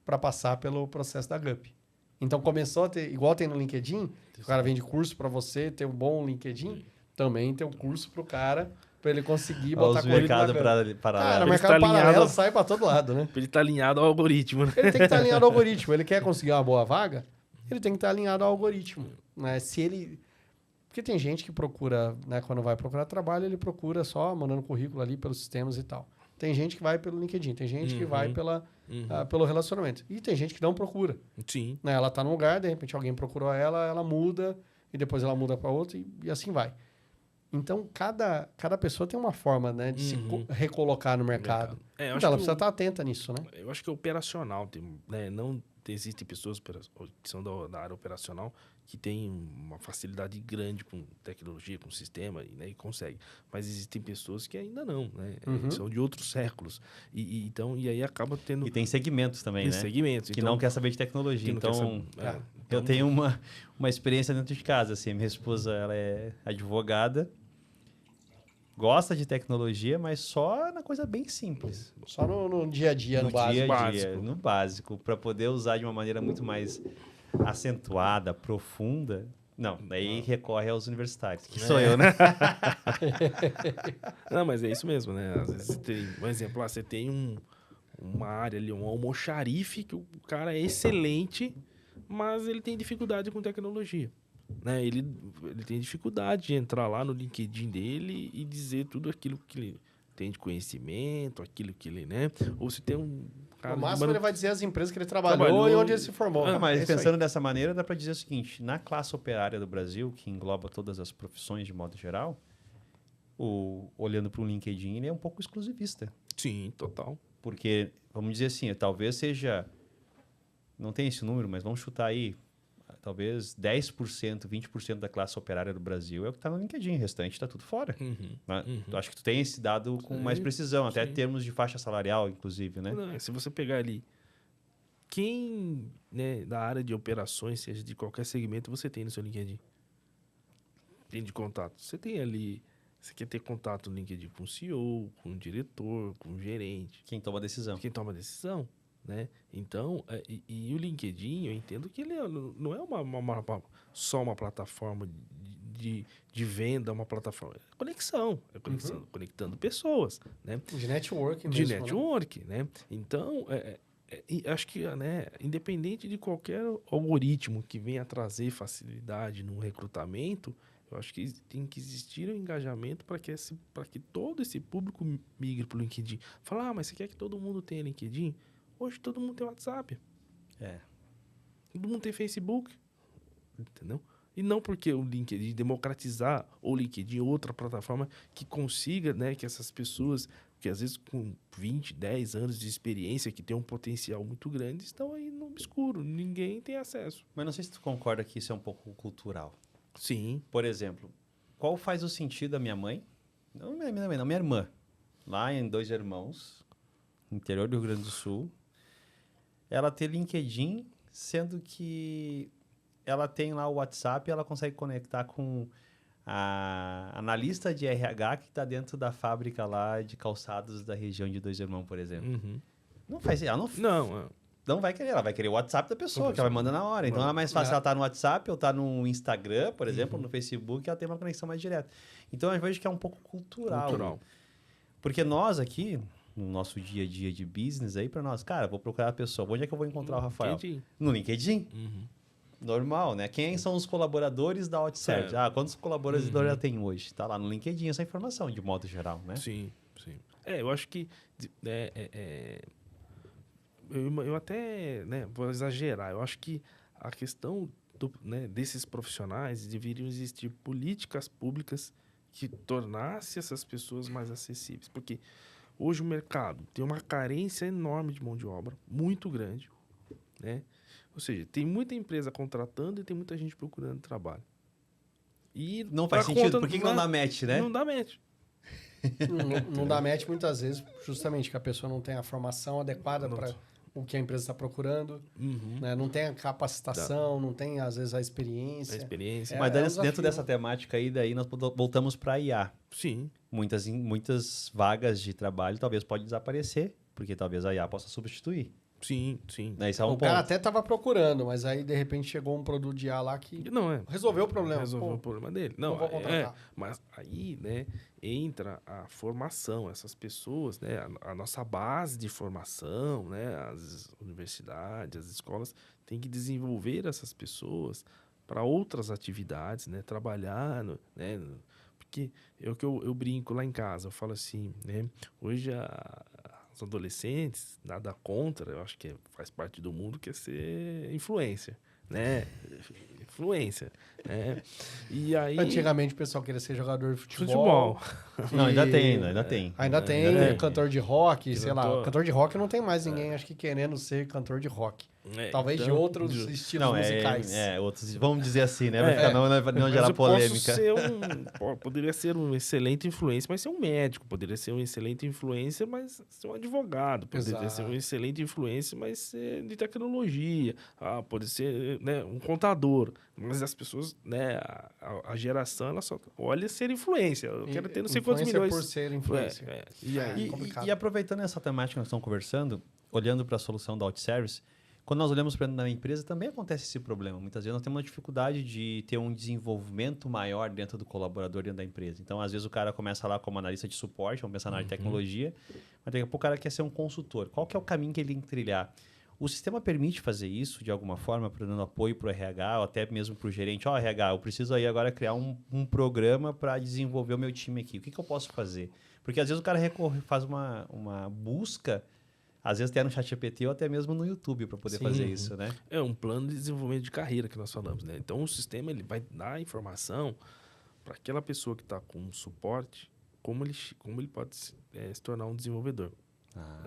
para passar pelo processo da GUP. Então começou a ter, igual tem no LinkedIn, o cara vende curso para você ter um bom LinkedIn, também tem um curso para o cara, para ele conseguir botar Os currículo na mercado GUP. paralelo. Cara, o Ele mercado está paralelo alinhado- sai para todo lado, né? Ele está alinhado ao algoritmo, né? Ele tem que estar alinhado ao algoritmo. Ele quer conseguir uma boa vaga, ele tem que estar alinhado ao algoritmo. Né? Porque tem gente que procura, né, quando vai procurar trabalho, ele procura só mandando currículo ali pelos sistemas e tal. Tem gente que vai pelo LinkedIn, tem gente que vai pelo relacionamento. E tem gente que não procura. Sim. Né? Ela está num lugar, de repente alguém procurou ela muda, e depois ela muda para outro, e assim vai. Então, cada pessoa tem uma forma, né, de se recolocar no mercado. Eu Então, acho ela que precisa estar atenta nisso, né? Eu acho que é operacional, né? Não existem pessoas que são da área operacional que têm uma facilidade grande com tecnologia, com sistema, né? E conseguem. Mas existem pessoas que ainda não, né? São de outros séculos. E aí acaba tendo E tem segmentos também, né? segmentos. Que Então, não quer saber de tecnologia. que não quer Então, saber- eu tenho uma experiência dentro de casa. Assim, minha esposa ela é advogada, gosta de tecnologia, mas só na coisa bem simples. Só no dia a dia, no básico. dia a dia, no básico, para poder usar de uma maneira muito mais acentuada, profunda. Não, daí recorre aos universitários, que sou eu, né? Não, mas é isso mesmo, né? Às vezes você tem, um exemplo lá, você tem uma área ali, um almoxarife, que o cara é excelente, mas ele tem dificuldade com tecnologia. Né? Ele tem dificuldade de entrar lá no LinkedIn dele e dizer tudo aquilo que ele tem de conhecimento, aquilo que ele, né? Ou se tem um cara... No de máximo, ele vai dizer as empresas que ele trabalhou e onde ele se formou. Mas É isso aí. pensando dessa maneira, dá para dizer o seguinte: na classe operária do Brasil, que engloba todas as profissões de modo geral, olhando para o LinkedIn, ele é um pouco exclusivista. Sim, total. Porque, vamos dizer assim, talvez seja... Não tem esse número, mas vamos chutar aí. Talvez 10%, 20% da classe operária do Brasil é o que está no LinkedIn. O restante está tudo fora. Né? Acho que tu tem esse dado com mais precisão, até em termos de faixa salarial, inclusive, né? Não, se você pegar ali, quem, né, da área de operações, seja de qualquer segmento, você tem no seu LinkedIn? Tem de contato. Você tem ali, você quer ter contato no LinkedIn com o CEO, com o diretor, com o gerente, Quem toma a decisão. quem toma a decisão, né? Então, e o LinkedIn, eu entendo que ele não é só uma plataforma de venda, uma plataforma. É conexão. É conexão, conectando pessoas, né? De networking De mesmo, né? network, né? Então, acho que, né, independente de qualquer algoritmo que venha trazer facilidade no recrutamento, eu acho que tem que existir um engajamento para que todo esse público migre para o LinkedIn. Falar, mas você quer que todo mundo tenha LinkedIn? Hoje todo mundo tem WhatsApp. Todo mundo tem Facebook. Entendeu? E não porque o LinkedIn democratizar o LinkedIn, outra plataforma que consiga, né, que essas pessoas, que às vezes com 20, 10 anos de experiência, que tem um potencial muito grande, estão aí no obscuro. Ninguém tem acesso. Mas não sei se tu concorda que isso é um pouco cultural. Sim. Por exemplo, qual faz o sentido da minha mãe? Não, minha mãe, não, minha irmã. Lá em Dois Irmãos, interior do Rio Grande do Sul, ela ter LinkedIn, sendo que ela tem lá o WhatsApp e ela consegue conectar com a analista de RH que está dentro da fábrica lá de calçados da região de Dois Irmãos, por exemplo. Uhum. Não faz, ela não vai querer, ela vai querer o WhatsApp da pessoa, que ela manda na hora. Então, é mais fácil ela estar no WhatsApp ou estar no Instagram, por exemplo, no Facebook, ela tem uma conexão mais direta. Então, eu vejo que é um pouco cultural. Né? Porque nós aqui, no nosso dia a dia de business, aí para nós, cara, vou procurar a pessoa. Onde é que eu vou encontrar o Rafael? LinkedIn. No LinkedIn. Normal, né? Quem são os colaboradores da OutService? Quantos colaboradores ela tem hoje? Tá lá no LinkedIn essa informação, de modo geral, né? Sim. Eu acho que... Eu até vou exagerar. Eu acho que a questão desses profissionais deveriam existir políticas públicas que tornassem essas pessoas mais acessíveis. Porque hoje o mercado tem uma carência enorme de mão de obra, muito grande, né? Ou seja, tem muita empresa contratando e tem muita gente procurando trabalho. E não faz sentido. Por que não dá match, né? Não dá match. Não dá match muitas vezes, justamente que a pessoa não tem a formação adequada para o que a empresa está procurando, né? Não tem a capacitação, não tem, às vezes, a experiência. Mas dentro dessa temática aí, daí nós voltamos para a IA. Sim. Muitas vagas de trabalho talvez pode desaparecer, porque talvez a IA possa substituir. Sim. Esse é um o cara até estava procurando, mas aí, de repente, chegou um produto de IA lá que resolveu o problema. Resolveu o problema dele. Não vou contratar. Mas aí, entra a formação. Essas pessoas, a nossa base de formação, as universidades, as escolas, têm que desenvolver essas pessoas para outras atividades, trabalhar, porque é o que eu brinco lá em casa. Eu falo assim, hoje os adolescentes, nada contra, eu acho que faz parte do mundo, quer ser influencer, influência, E aí... Antigamente o pessoal queria ser jogador de futebol. Não, ainda tem. Ainda tem cantor de rock, sei lá. Cantor de rock não tem mais ninguém, acho que querendo ser cantor de rock. Talvez de outros estilos musicais. Outros, vamos dizer assim, né? Pra não gerar polêmica. Poderia ser um excelente influencer, mas ser um médico. Poderia ser um excelente influencer, mas ser um advogado. Poderia ser um excelente influencer, mas ser de tecnologia. Pode ser um contador. Mas as pessoas, a geração, ela só olha ser influência. Eu quero ter não sei quantos milhões. Por ser influencer. E aproveitando essa temática que nós estamos conversando, olhando para a solução da OutService, quando nós olhamos para dentro da empresa, também acontece esse problema. Muitas vezes nós temos uma dificuldade de ter um desenvolvimento maior dentro do colaborador dentro da empresa. Então, às vezes o cara começa lá como analista de suporte, vamos pensar na área de tecnologia, mas daqui a pouco o cara quer ser um consultor. Qual que é o caminho que ele tem que trilhar? O sistema permite fazer isso de alguma forma, dando apoio para o RH ou até mesmo para o gerente. RH, eu preciso aí agora criar um programa para desenvolver o meu time aqui. O que eu posso fazer? Porque às vezes o cara faz uma busca, às vezes até no ChatGPT ou até mesmo no YouTube para poder fazer isso, né? É um plano de desenvolvimento de carreira que nós falamos, né? Então o sistema ele vai dar informação para aquela pessoa que está com suporte, como ele pode se tornar um desenvolvedor.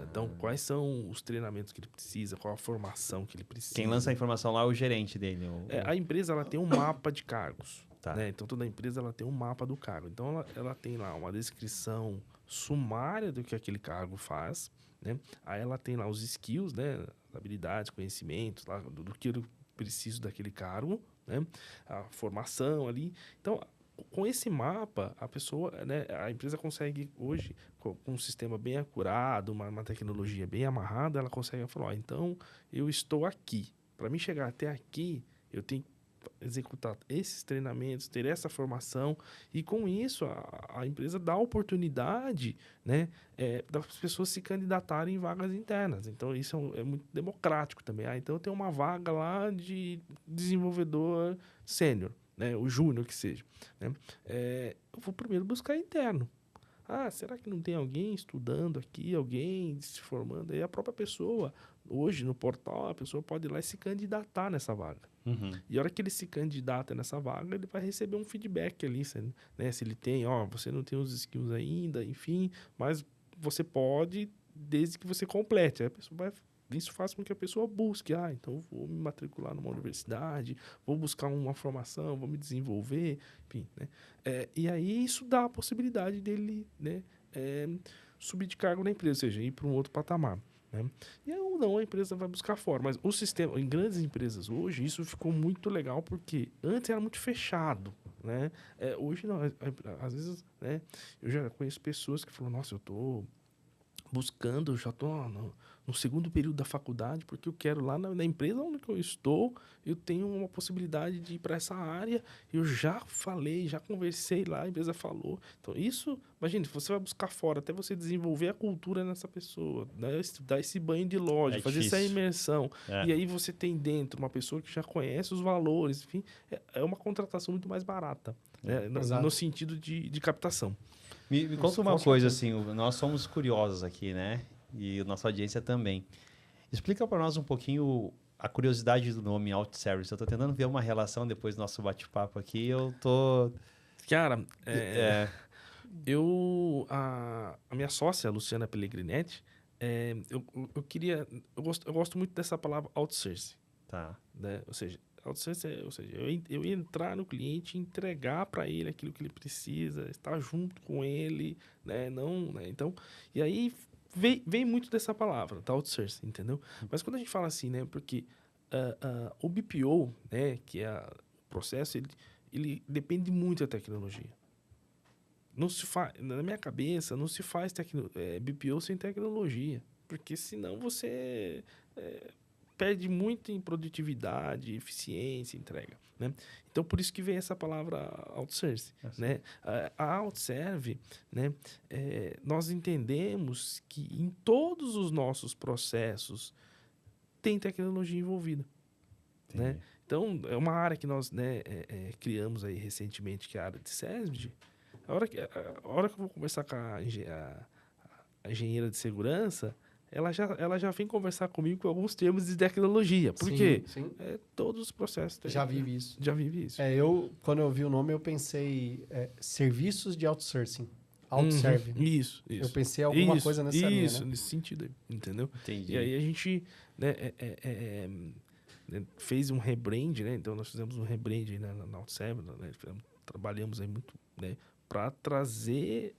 Então, quais são os treinamentos que ele precisa, qual a formação que ele precisa. Quem lança a informação lá é o gerente dele. A empresa ela tem um mapa de cargos. Então, toda empresa ela tem um mapa do cargo. Então, ela tem lá uma descrição sumária do que aquele cargo faz. Aí ela tem lá os skills, habilidades, conhecimentos, lá, do que eu preciso daquele cargo, a formação ali. Então, com esse mapa, a pessoa, a empresa consegue hoje, com um sistema bem acurado, uma tecnologia bem amarrada, ela consegue falar, então eu estou aqui. Para mim chegar até aqui, eu tenho que executar esses treinamentos, ter essa formação, e com isso a empresa dá a oportunidade das pessoas se candidatarem em vagas internas. Então isso é muito democrático também. Então eu tenho uma vaga lá de desenvolvedor sênior, o júnior que seja. Eu vou primeiro buscar interno. Será que não tem alguém estudando aqui, alguém se formando? Aí a própria pessoa, hoje no portal, a pessoa pode ir lá e se candidatar nessa vaga. E a hora que ele se candidata nessa vaga, ele vai receber um feedback ali, se ele tem, você não tem os skills ainda, enfim, mas você pode, desde que você complete. Aí a pessoa isso faz com que a pessoa busque, então vou me matricular numa universidade, vou buscar uma formação, vou me desenvolver, enfim, e aí isso dá a possibilidade dele, subir de cargo na empresa, ou seja, ir para um outro patamar. né? E ou não, a empresa vai buscar fora. Mas o sistema, em grandes empresas hoje, isso ficou muito legal, porque antes era muito fechado, né? Hoje não, às vezes, né? Eu já conheço pessoas que falam, nossa, eu tô buscando, já estou no segundo período da faculdade, porque eu quero lá na empresa onde eu estou, eu tenho uma possibilidade de ir para essa área, eu já falei, já conversei lá, a empresa falou. Então, isso, imagina, você vai buscar fora, até você desenvolver a cultura nessa pessoa, né? Dar esse banho de loja, fazer essa imersão. E aí você tem dentro uma pessoa que já conhece os valores, enfim, é uma contratação muito mais barata, né? No sentido de captação. Me conta uma coisa, assim, nós somos curiosos aqui, né? E a nossa audiência também. Explica para nós um pouquinho a curiosidade do nome OutService. Eu estou tentando ver uma relação depois do nosso bate-papo aqui. Eu tô... Cara, a minha sócia, a Luciana Pellegrinetti, eu gosto muito dessa palavra outsource. Tá. Né? Ou seja, eu entrar no cliente e entregar para ele aquilo que ele precisa, estar junto com ele, né? Não, né? Então, e aí vem muito dessa palavra, tá? Outsourcing, entendeu? Mas quando a gente fala assim, né? Porque o BPO, né? Que é o processo, ele depende muito da tecnologia. Não se faz, na minha cabeça, não se faz BPO sem tecnologia, porque senão você perde muito em produtividade, eficiência, entrega, né? Então, por isso que vem essa palavra outsource, né? A outserve, né? Nós entendemos que em todos os nossos processos tem tecnologia envolvida, né? Então, é uma área que nós, né, criamos aí recentemente, que é a área de SESMID. A hora que eu vou conversar com a engenheira de segurança, ela já vem conversar comigo com alguns termos de tecnologia. Por quê? Sim. Todos os processos... Já vive isso. Já vive isso. Quando eu vi o nome, eu pensei serviços de outsourcing. Outserve. Isso. Eu pensei alguma coisa nessa linha, Isso, né? nesse sentido aí, entendeu? Entendi. E aí a gente, né, fez um rebrand, né? Então, nós fizemos um rebrand aí na Outserve, né? Trabalhamos aí muito, né? Para trazer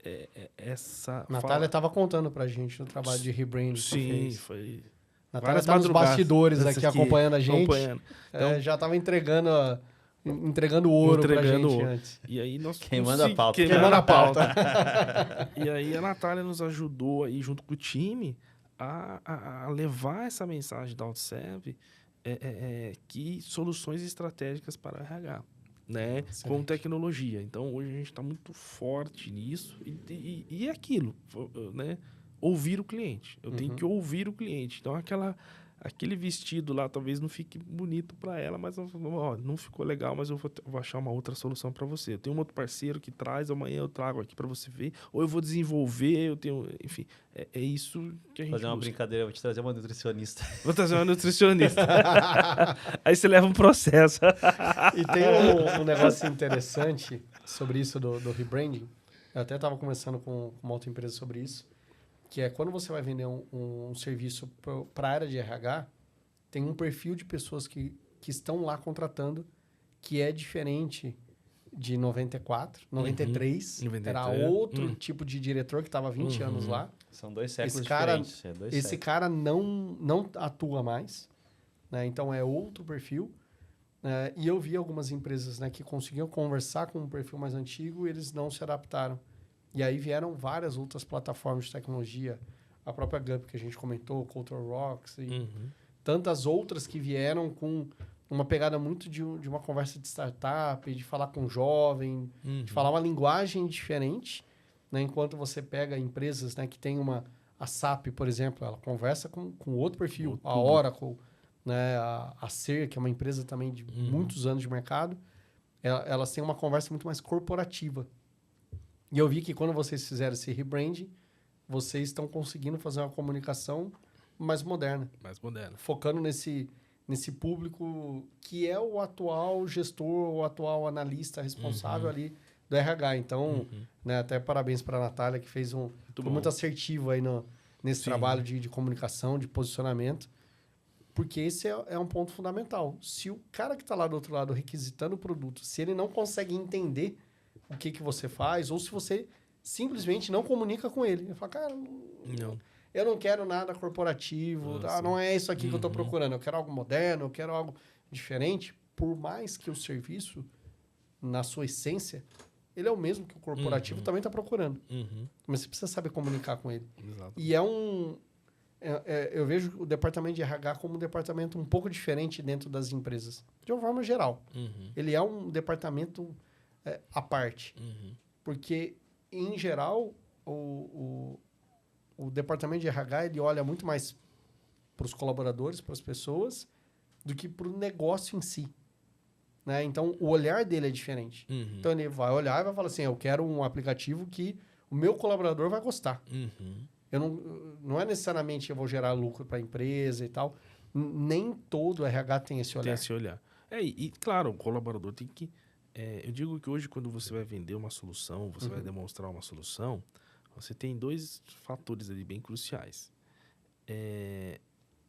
essa... Natália estava contando pra gente o trabalho de rebrand. Sim, foi... Natália tá nos bastidores aqui acompanhando a gente. Então, já estava entregando o ouro pra gente antes. E aí nós... Queimando a pauta. Queimando a pauta. E aí a Natália nos ajudou aí, junto com o time, a levar essa mensagem da OutServe, que soluções estratégicas para RH. Né? Com tecnologia. Então, hoje a gente está muito forte nisso e é aquilo, né? Ouvir o cliente. Eu tenho que ouvir o cliente. Então, aquele vestido lá talvez não fique bonito para ela, mas não ficou legal, mas eu vou achar uma outra solução para você. Eu tenho um outro parceiro que traz, amanhã eu trago aqui para você ver, ou eu vou desenvolver, enfim, é isso que a gente fazer uma brincadeira, eu vou te trazer uma nutricionista. Vou trazer uma nutricionista. Aí você leva um processo. E tem um negócio interessante sobre isso do rebranding. Eu até estava conversando com uma outra empresa sobre isso, que é quando você vai vender um serviço para a área de RH, tem um perfil de pessoas que estão lá contratando que é diferente de 94, 93. Era outro tipo de diretor que estava há 20 anos lá. São 2 séculos diferentes. Esse cara não atua mais, né? Então, é outro perfil. E eu vi algumas empresas, né, que conseguiam conversar com um perfil mais antigo e eles não se adaptaram. E aí vieram várias outras plataformas de tecnologia, a própria Gup que a gente comentou, Culture Rocks e tantas outras que vieram com uma pegada muito de uma conversa de startup, de falar com jovem, de falar uma linguagem diferente, né? Enquanto você pega empresas, né, que tem a SAP, por exemplo, ela conversa com outro perfil, a Oracle, né, a Ser, que é uma empresa também de muitos anos de mercado, elas têm uma conversa muito mais corporativa. E eu vi que quando vocês fizeram esse rebranding, vocês estão conseguindo fazer uma comunicação mais moderna. Mais moderna. Focando nesse público que é o atual gestor, o atual analista responsável ali do RH. Então, né, até parabéns para a Natália, que foi muito assertivo aí nesse trabalho de comunicação, de posicionamento. Porque esse é um ponto fundamental. Se o cara que está lá do outro lado requisitando o produto, se ele não consegue entender o que você faz, ou se você simplesmente não comunica com ele. Ele fala, cara... Não. eu não quero nada corporativo, não é isso aqui que eu estou procurando, eu quero algo moderno, eu quero algo diferente, por mais que o serviço, na sua essência, ele é o mesmo que o corporativo também está procurando. Mas você precisa saber comunicar com ele. Exato. E eu vejo o departamento de RH como um departamento um pouco diferente dentro das empresas, de uma forma geral. Ele é um departamento à parte. Porque, em geral, o departamento de RH ele olha muito mais para os colaboradores, para as pessoas, do que para o negócio em si. Né? Então, o olhar dele é diferente. Então, ele vai olhar e vai falar assim, eu quero um aplicativo que o meu colaborador vai gostar. Eu não é necessariamente eu vou gerar lucro para a empresa e tal. Nem todo RH tem esse olhar. Tem esse olhar. E claro, o colaborador tem que... eu digo que hoje, quando você vai vender uma solução, você vai demonstrar uma solução, você tem 2 fatores ali bem cruciais.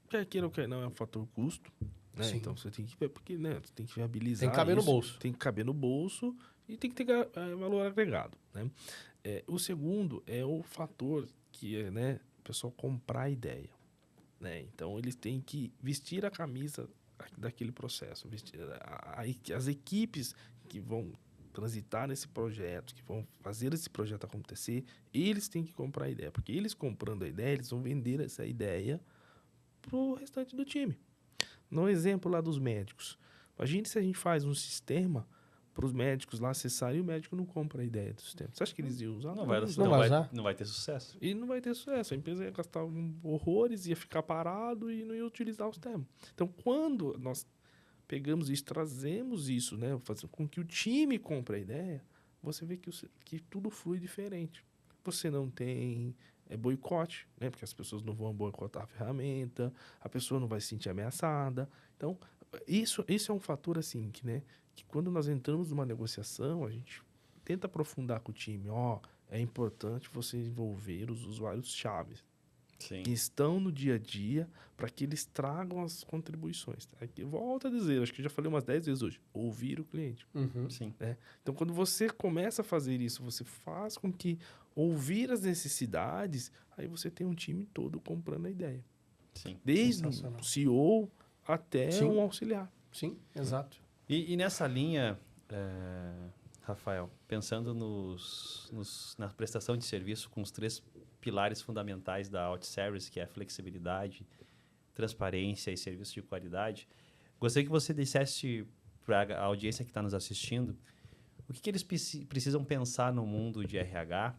Quer queira ou quer não, é um fator custo. Né? Então, você tem que... Porque, né, você tem que viabilizar tem que caber isso, no bolso. Tem que caber no bolso e tem que ter valor agregado. Né? O segundo é o fator que é, né, o pessoal comprar a ideia. Né? Então, eles têm que vestir a camisa daquele processo. As equipes que vão transitar nesse projeto, que vão fazer esse projeto acontecer, eles têm que comprar a ideia. Porque eles comprando a ideia, eles vão vender essa ideia para o restante do time. No exemplo lá dos médicos. Imagine se a gente faz um sistema para os médicos lá acessarem e o médico não compra a ideia do sistema. Você acha que eles iam usar? Não vai ter sucesso. E não vai ter sucesso. A empresa ia gastar horrores, ia ficar parado e não ia utilizar o sistema. Então, quando nós pegamos isso, trazemos isso, né, fazendo com que o time compre a ideia, você vê que tudo flui diferente. Você não tem boicote, né, porque as pessoas não vão boicotar a ferramenta, a pessoa não vai se sentir ameaçada. Então, isso é um fator assim que quando nós entramos numa negociação, a gente tenta aprofundar com o time. É importante você envolver os usuários-chave que estão no dia a dia para que eles tragam as contribuições. Aqui, volto a dizer, acho que já falei umas 10 vezes hoje, ouvir o cliente. Né? Então, quando você começa a fazer isso, você faz com que ouvir as necessidades, aí você tem um time todo comprando a ideia. Desde um CEO até um auxiliar. Sim, exato. E nessa linha, Rafael, pensando na prestação de serviço com os 3 pilares fundamentais da OutService, que é a flexibilidade, transparência e serviço de qualidade, gostaria que você dissesse para a audiência que está nos assistindo o que eles precisam pensar no mundo de RH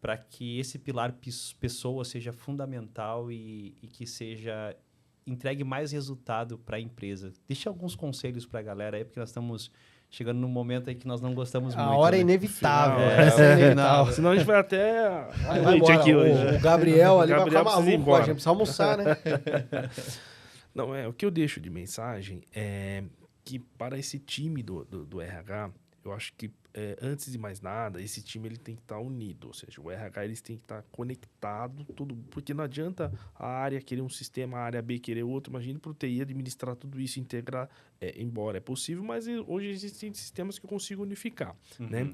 para que esse pilar pessoa seja fundamental e que entregue mais resultado para a empresa. Deixa alguns conselhos para a galera aí, porque nós estamos chegando num momento aí que nós não gostamos muito. A hora é né? inevitável. Inevitável. Senão a gente vai até a noite aqui hoje. O Gabriel ali vai ficar precisa ir maluco, a embora. gente precisa almoçar, né? Não, o que eu deixo de mensagem é que para esse time do RH, eu acho que antes de mais nada, esse time ele tem que estar unido, ou seja, o RH eles tem que estar conectado, tudo, porque não adianta a área querer um sistema, a área B querer outro. Imagine para o TI administrar tudo isso, integrar, embora é possível, mas hoje existem sistemas que eu consigo unificar. Né?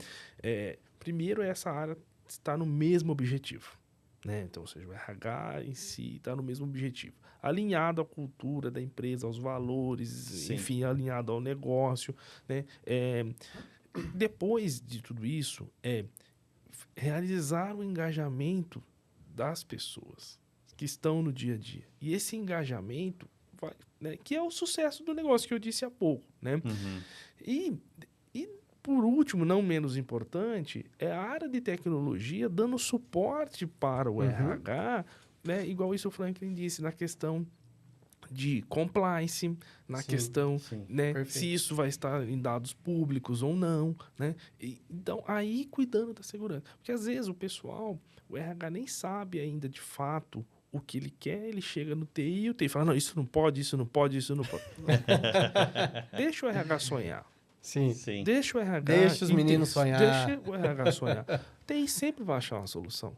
Primeiro, essa área está no mesmo objetivo. Né? Então, ou seja, o RH em si está no mesmo objetivo. Alinhado à cultura da empresa, aos valores, enfim, alinhado ao negócio. Né? Depois de tudo isso, realizar o engajamento das pessoas que estão no dia a dia. E esse engajamento, que é o sucesso do negócio que eu disse há pouco. Né? E por último, não menos importante, é a área de tecnologia dando suporte para o RH, né? Igual isso o Franklin disse, na questão de compliance, na questão, né, se isso vai estar em dados públicos ou não, né? Então, aí cuidando da segurança. Porque às vezes o RH nem sabe ainda de fato o que ele quer, ele chega no TI e o TI fala, não, isso não pode, isso não pode, isso não pode. Deixa o RH sonhar. Sim. Deixa o RH... Deixa os meninos sonhar. Deixa o RH sonhar. TI sempre vai achar uma solução.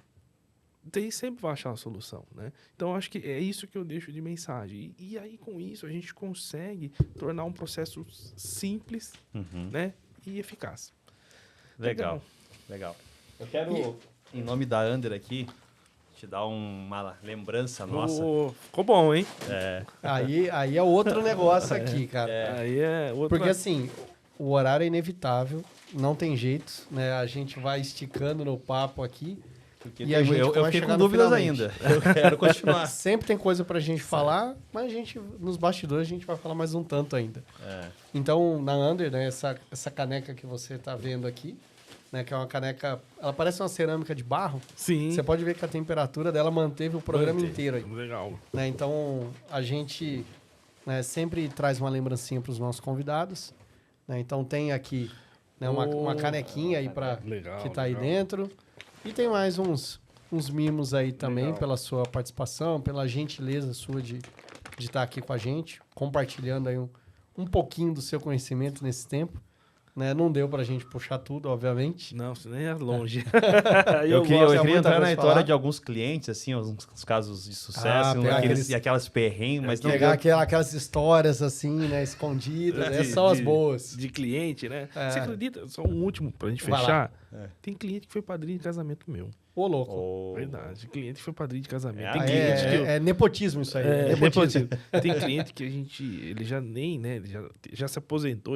Né? Então, acho que é isso que eu deixo de mensagem. E aí, com isso, a gente consegue tornar um processo simples, né? E eficaz. Legal. Eu quero, em nome da Under aqui, te dar uma lembrança nossa. Ficou bom, hein? Aí é outro negócio aqui, cara. Aí é outra... Porque assim, o horário é inevitável, não tem jeito, né? A gente vai esticando no papo aqui. Porque E a gente eu vai fiquei chegar com no dúvidas finalmente. ainda. Eu quero continuar. Sempre tem coisa pra gente falar, mas a gente, nos bastidores, a gente vai falar mais um tanto ainda. Então, na Under, né, essa caneca que você tá vendo aqui, né, que é uma caneca, ela parece uma cerâmica de barro. Sim. Você pode ver que a temperatura dela manteve o programa inteiro aí. Legal. Né? Então, a gente, né, sempre traz uma lembrancinha para os nossos convidados. Né? Então, tem aqui, né, uma canequinha aí que está aí dentro. E tem mais uns mimos aí também pela sua participação, pela gentileza sua de estar aqui com a gente, compartilhando aí um pouquinho do seu conhecimento nesse tempo. Né? Não deu pra gente puxar tudo, obviamente. Não, você nem é longe. Eu queria entrar na coisa história falar. de alguns clientes, assim, uns casos de sucesso, e aquelas perrengues, mas não Pegar aquelas histórias assim, né, escondidas, essas são as boas. De cliente, né? Você acredita? Só um último pra gente Vai fechar. Tem cliente que foi padrinho de casamento meu. Ô, louco. Verdade. Cliente que foi padrinho de casamento. É, Tem cliente que É nepotismo isso aí. É, nepotismo. Tem cliente que ele já nem, né? Ele já se aposentou,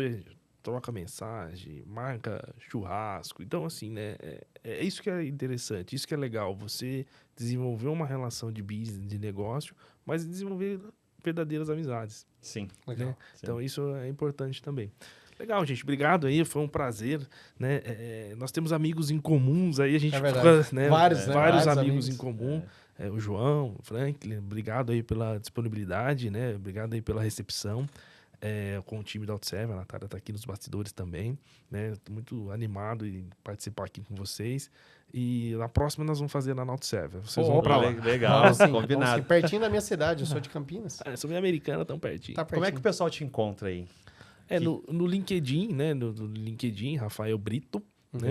troca mensagem, marca churrasco. Então, assim, né? É isso que é interessante, isso que é legal. Você desenvolver uma relação de business, de negócio, mas desenvolver verdadeiras amizades. Sim. Legal. Né? Então, isso é importante também. Legal, gente. Obrigado aí. Foi um prazer, né? Nós temos amigos em comuns aí. A gente verdade. né? Vários Vários amigos. amigos em comum. O João, o Franklin, obrigado aí pela disponibilidade, né? Obrigado aí pela recepção. Com o time da Outserve, a Natália está aqui nos bastidores também, né? Tô muito animado em participar aqui com vocês. E na próxima nós vamos fazer na Outserve. Vocês vão para lá. Legal, Vamos sim, combinado. vamos sim. Pertinho da minha cidade, eu sou de Campinas. Sou minha americana, tão pertinho. Tá Como é que pertinho. o pessoal te encontra aí? No LinkedIn, né? No LinkedIn, Rafael Brito, né?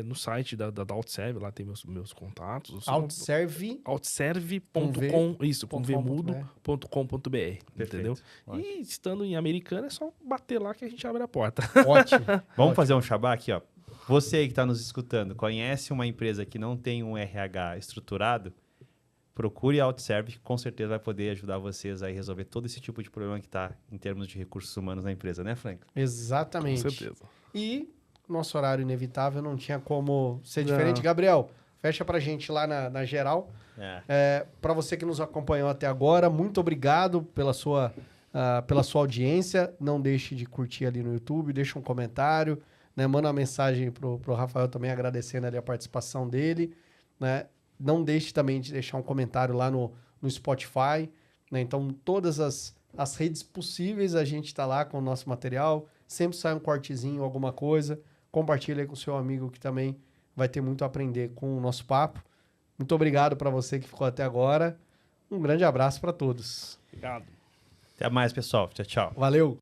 No site da Outserve, lá tem meus contatos. Outserve. Outserve.com, isso, com vmudo.com.br, entendeu? Ótimo. E estando em Americana, é só bater lá que a gente abre a porta. Ótimo. Vamos fazer um jabá aqui, ó. Você aí que está nos escutando, conhece uma empresa que não tem um RH estruturado? Procure a Outserve, que com certeza vai poder ajudar vocês a resolver todo esse tipo de problema que está em termos de recursos humanos na empresa, né, Frank? Exatamente. Com certeza. E nosso horário inevitável não tinha como ser diferente. Gabriel, fecha pra gente lá na geral. Para você que nos acompanhou até agora, muito obrigado pela sua audiência. Não deixe de curtir ali no YouTube, deixa um comentário, né? Manda uma mensagem pro Rafael também agradecendo ali a participação dele, né? Não deixe também de deixar um comentário lá no Spotify, né? Então, todas as redes possíveis a gente está lá com o nosso material. Sempre sai um cortezinho, alguma coisa. Compartilha aí com o seu amigo que também vai ter muito a aprender com o nosso papo. Muito obrigado para você que ficou até agora. Um grande abraço para todos. Obrigado. Até mais, pessoal. Tchau, tchau. Valeu!